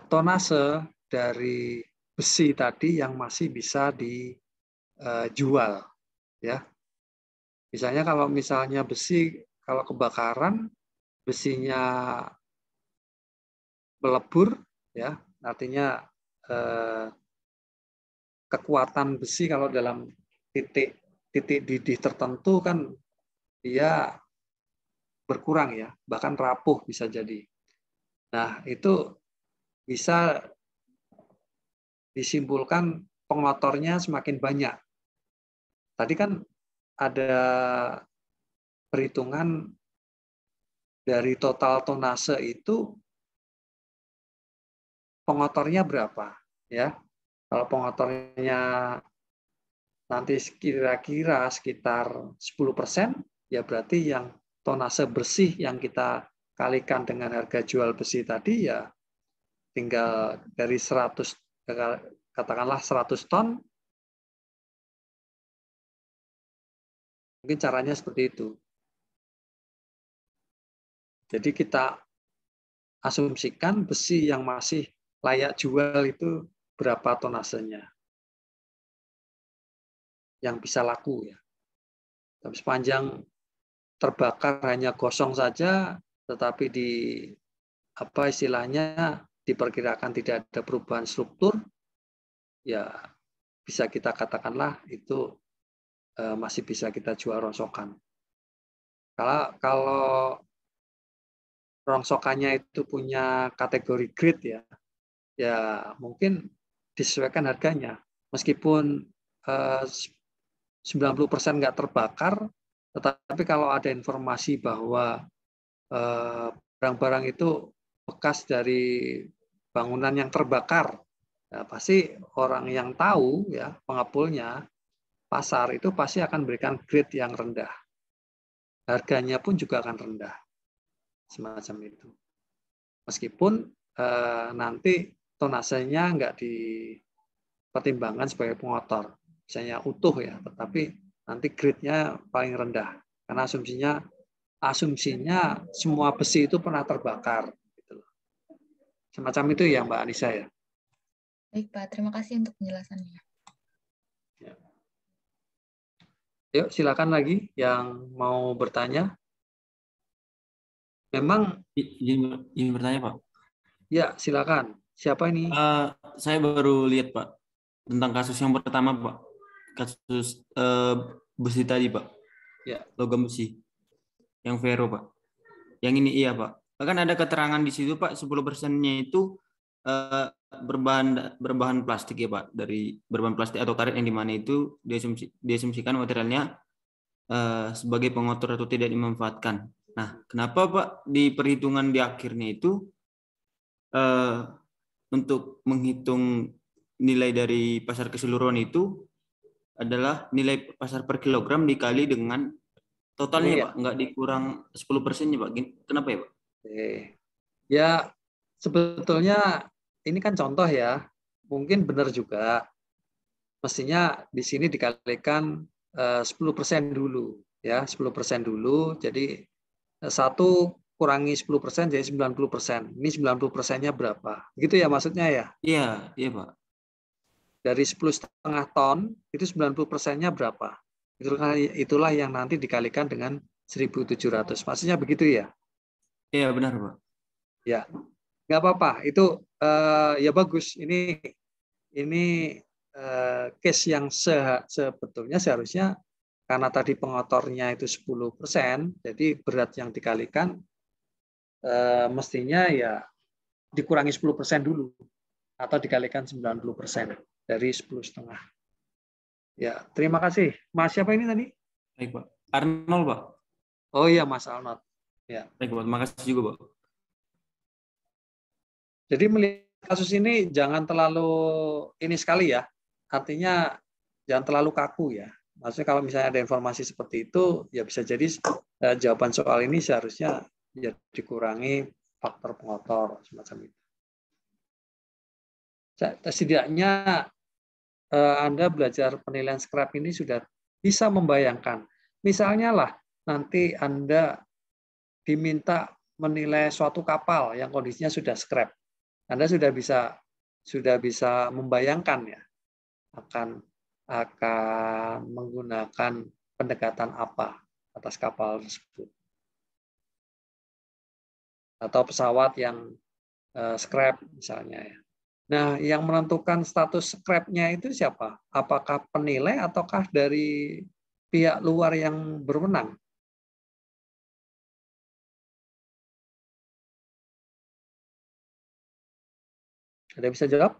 tonase dari besi tadi yang masih bisa dijual, ya. Misalnya kalau besi, kalau kebakaran besinya melebur, ya artinya kekuatan besi kalau dalam titik didih tertentu kan dia berkurang ya, bahkan rapuh bisa jadi. Nah, itu bisa disimpulkan pengotornya semakin banyak. Tadi kan ada perhitungan dari total tonase itu pengotornya berapa, ya. Kalau pengotornya nanti kira-kira sekitar 10%, ya berarti yang tonase bersih yang kita kalikan dengan harga jual besi tadi ya tinggal dari 100, katakanlah 100 ton, mungkin caranya seperti itu. Jadi kita asumsikan besi yang masih layak jual itu berapa tonasenya yang bisa laku ya. Tapi sepanjang terbakar hanya gosong saja, tetapi diperkirakan tidak ada perubahan struktur, ya bisa kita katakanlah itu masih bisa kita jual rongsokan. Kalau rongsokannya itu punya kategori grade ya mungkin disesuaikan harganya. Meskipun 90% nggak terbakar, tetapi kalau ada informasi bahwa barang-barang itu bekas dari bangunan yang terbakar, ya pasti orang yang tahu ya pengepulnya, pasar itu pasti akan berikan grade yang rendah. Harganya pun juga akan rendah. Semacam itu. Meskipun nanti tonasenya nggak dipertimbangkan sebagai pengotor. Misalnya utuh ya, tetapi nanti grade-nya paling rendah. Karena asumsinya semua besi itu pernah terbakar. Semacam itu ya Mbak Anissa ya. Baik Pak, terima kasih untuk penjelasannya. Ya. Yuk silakan lagi yang mau bertanya. Memang izin bertanya Pak. Ya silakan. Siapa ini? Saya baru lihat Pak tentang kasus yang pertama Pak, kasus besi tadi Pak. Ya. Logam besi yang Vero Pak. Yang ini iya Pak. Kan ada keterangan di situ Pak, 10%-nya itu berbahan plastik ya Pak, dari berbahan plastik atau karet yang dimana itu diasumsikan materialnya sebagai pengotor atau tidak dimanfaatkan. Nah, kenapa Pak di perhitungan di akhirnya itu untuk menghitung nilai dari pasar keseluruhan itu adalah nilai pasar per kilogram dikali dengan totalnya ya, Pak, nggak dikurang 10%-nya Pak. Kenapa ya Pak? Ya sebetulnya ini kan contoh ya, mungkin benar juga. Mestinya di sini dikalikan 10% dulu, ya 10% dulu. Jadi 1 kurangi 10% jadi 90%. Ini 90%-nya berapa? Gitu ya maksudnya ya? Iya Pak. Dari 10,5 ton itu 90%-nya berapa? Itulah yang nanti dikalikan dengan 1.700. Maksudnya begitu ya? Iya benar Pak. Ya, nggak apa-apa. Itu ya bagus. Ini case yang sebetulnya seharusnya karena tadi pengotornya itu 10%, jadi berat yang dikalikan mestinya ya dikurangi 10% dulu. atau dikalikan 90% dari 10,5. Ya, terima kasih. Mas siapa ini tadi? Baik, Pak. Arnold, Pak. Oh iya, Mas Arnold. Ya. Baik, Pak. Terima kasih juga, Pak. Jadi melihat kasus ini jangan terlalu ini sekali ya. Artinya jangan terlalu kaku ya. Maksudnya kalau misalnya ada informasi seperti itu, ya bisa jadi jawaban soal ini seharusnya ya dikurangi faktor pengotor semacam itu. Setidaknya Anda belajar penilaian scrap ini sudah bisa membayangkan. Misalnya lah nanti Anda diminta menilai suatu kapal yang kondisinya sudah scrap. Anda sudah bisa membayangkan ya akan menggunakan pendekatan apa atas kapal tersebut. Atau pesawat yang scrap misalnya ya. Nah, yang menentukan status scrap-nya itu siapa? Apakah penilai ataukah dari pihak luar yang berwenang? Ada yang bisa jawab?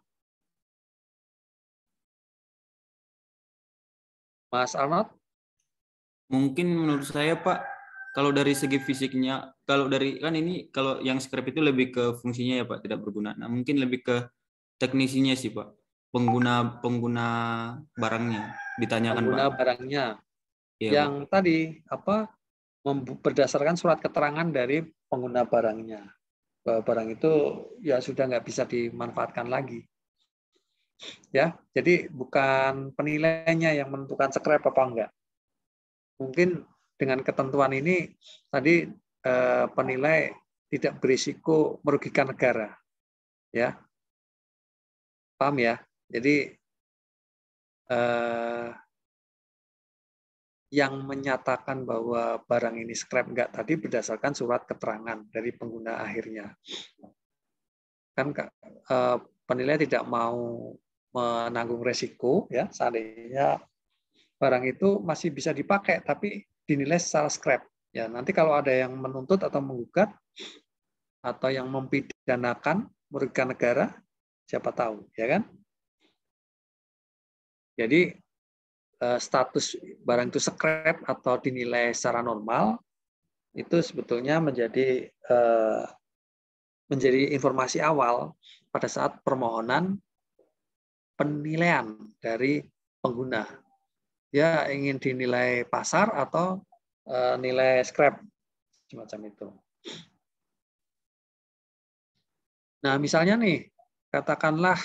Mas Arnold? Mungkin menurut saya, Pak, kalau dari segi fisiknya, kalau yang scrap itu lebih ke fungsinya ya, Pak, tidak berguna. Nah, mungkin lebih ke teknisinya sih, Pak. Pengguna barangnya ditanyakan, Pengguna Pak. barangnya. Iya, Yang Pak. tadi berdasarkan surat keterangan dari pengguna barangnya. Bahwa barang itu ya sudah nggak bisa dimanfaatkan lagi. Ya, jadi bukan penilainya yang menentukan scrap apa enggak. Mungkin dengan ketentuan ini tadi penilai tidak berisiko merugikan negara. Ya. Paham ya? Jadi yang menyatakan bahwa barang ini scrap enggak tadi berdasarkan surat keterangan dari pengguna akhirnya. Kan penilai tidak mau menanggung resiko ya seandainya barang itu masih bisa dipakai tapi dinilai secara scrap. Ya, nanti kalau ada yang menuntut atau menggugat atau yang mempidanakan merugikan negara, siapa tahu, ya kan? Jadi status barang itu scrap atau dinilai secara normal itu sebetulnya menjadi informasi awal pada saat permohonan penilaian dari pengguna. Ya ingin dinilai pasar atau nilai scrap semacam itu. Nah, misalnya nih, katakanlah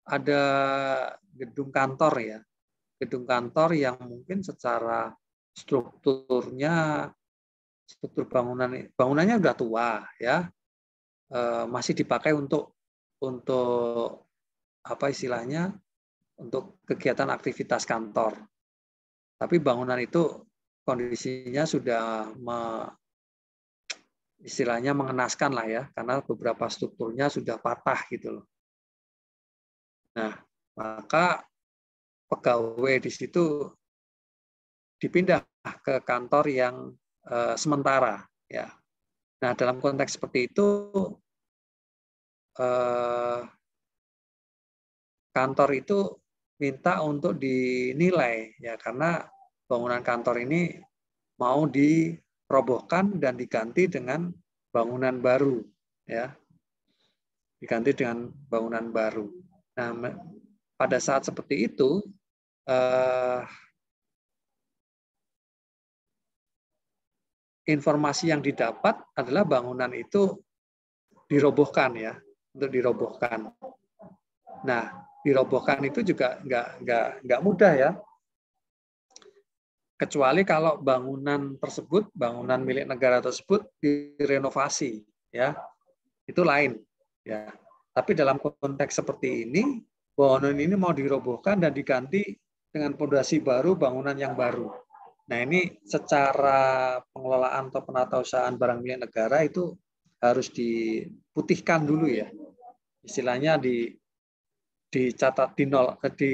ada gedung kantor ya. Gedung kantor yang mungkin secara struktur bangunannya udah tua ya. Masih dipakai untuk apa istilahnya? Untuk kegiatan aktivitas kantor. Tapi bangunan itu kondisinya sudah istilahnya mengenaskan lah ya, karena beberapa strukturnya sudah patah gitu loh. Nah, maka pegawai di situ dipindah ke kantor yang sementara ya. Nah, dalam konteks seperti itu kantor itu minta untuk dinilai ya karena bangunan kantor ini mau dirobohkan dan diganti dengan bangunan baru ya. Diganti dengan bangunan baru. Nah, pada saat seperti itu informasi yang didapat adalah bangunan itu dirobohkan ya, untuk dirobohkan. Nah, dirobohkan itu juga nggak mudah ya. Kecuali kalau bangunan tersebut, bangunan milik negara tersebut direnovasi, ya itu lain. Ya, tapi dalam konteks seperti ini, bangunan ini mau dirobohkan dan diganti dengan fondasi baru, bangunan yang baru. Nah ini secara pengelolaan atau penatausahaan barang milik negara itu harus diputihkan dulu ya, istilahnya dicatat di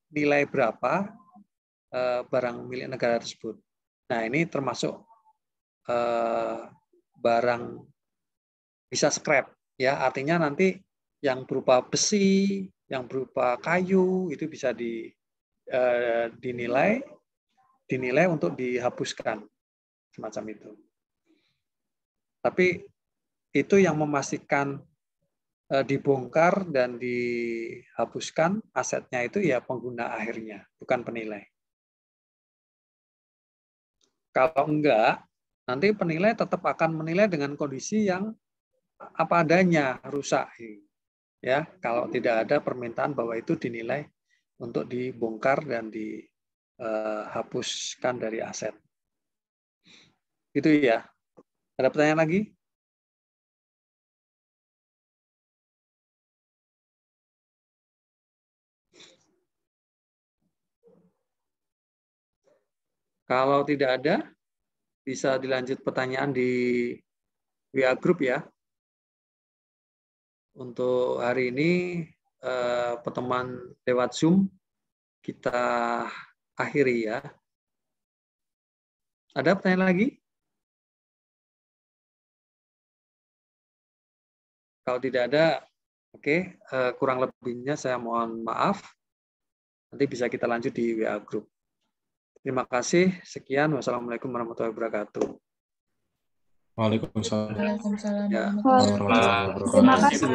nilai berapa barang milik negara tersebut. Nah ini termasuk barang bisa scrap ya, artinya nanti yang berupa besi, yang berupa kayu, itu bisa dinilai untuk dihapuskan, semacam itu. Tapi itu yang memastikan dibongkar dan dihapuskan asetnya itu ya pengguna akhirnya, bukan penilai. Kalau enggak, nanti penilai tetap akan menilai dengan kondisi yang apa adanya, rusak. Ya, kalau tidak ada permintaan bahwa itu dinilai untuk dibongkar dan dihapuskan dari aset. Gitu ya. Ada pertanyaan lagi? Kalau tidak ada, bisa dilanjut pertanyaan di WA Group ya. Untuk hari ini pertemuan lewat Zoom kita akhiri ya. Ada pertanyaan lagi? Kalau tidak ada, oke, kurang lebihnya saya mohon maaf. Nanti bisa kita lanjut di WA Group. Terima kasih. Sekian. Wassalamualaikum warahmatullahi wabarakatuh. Waalaikumsalam. Waalaikumsalam Ya. warahmatullahi wabarakatuh. Terima kasih.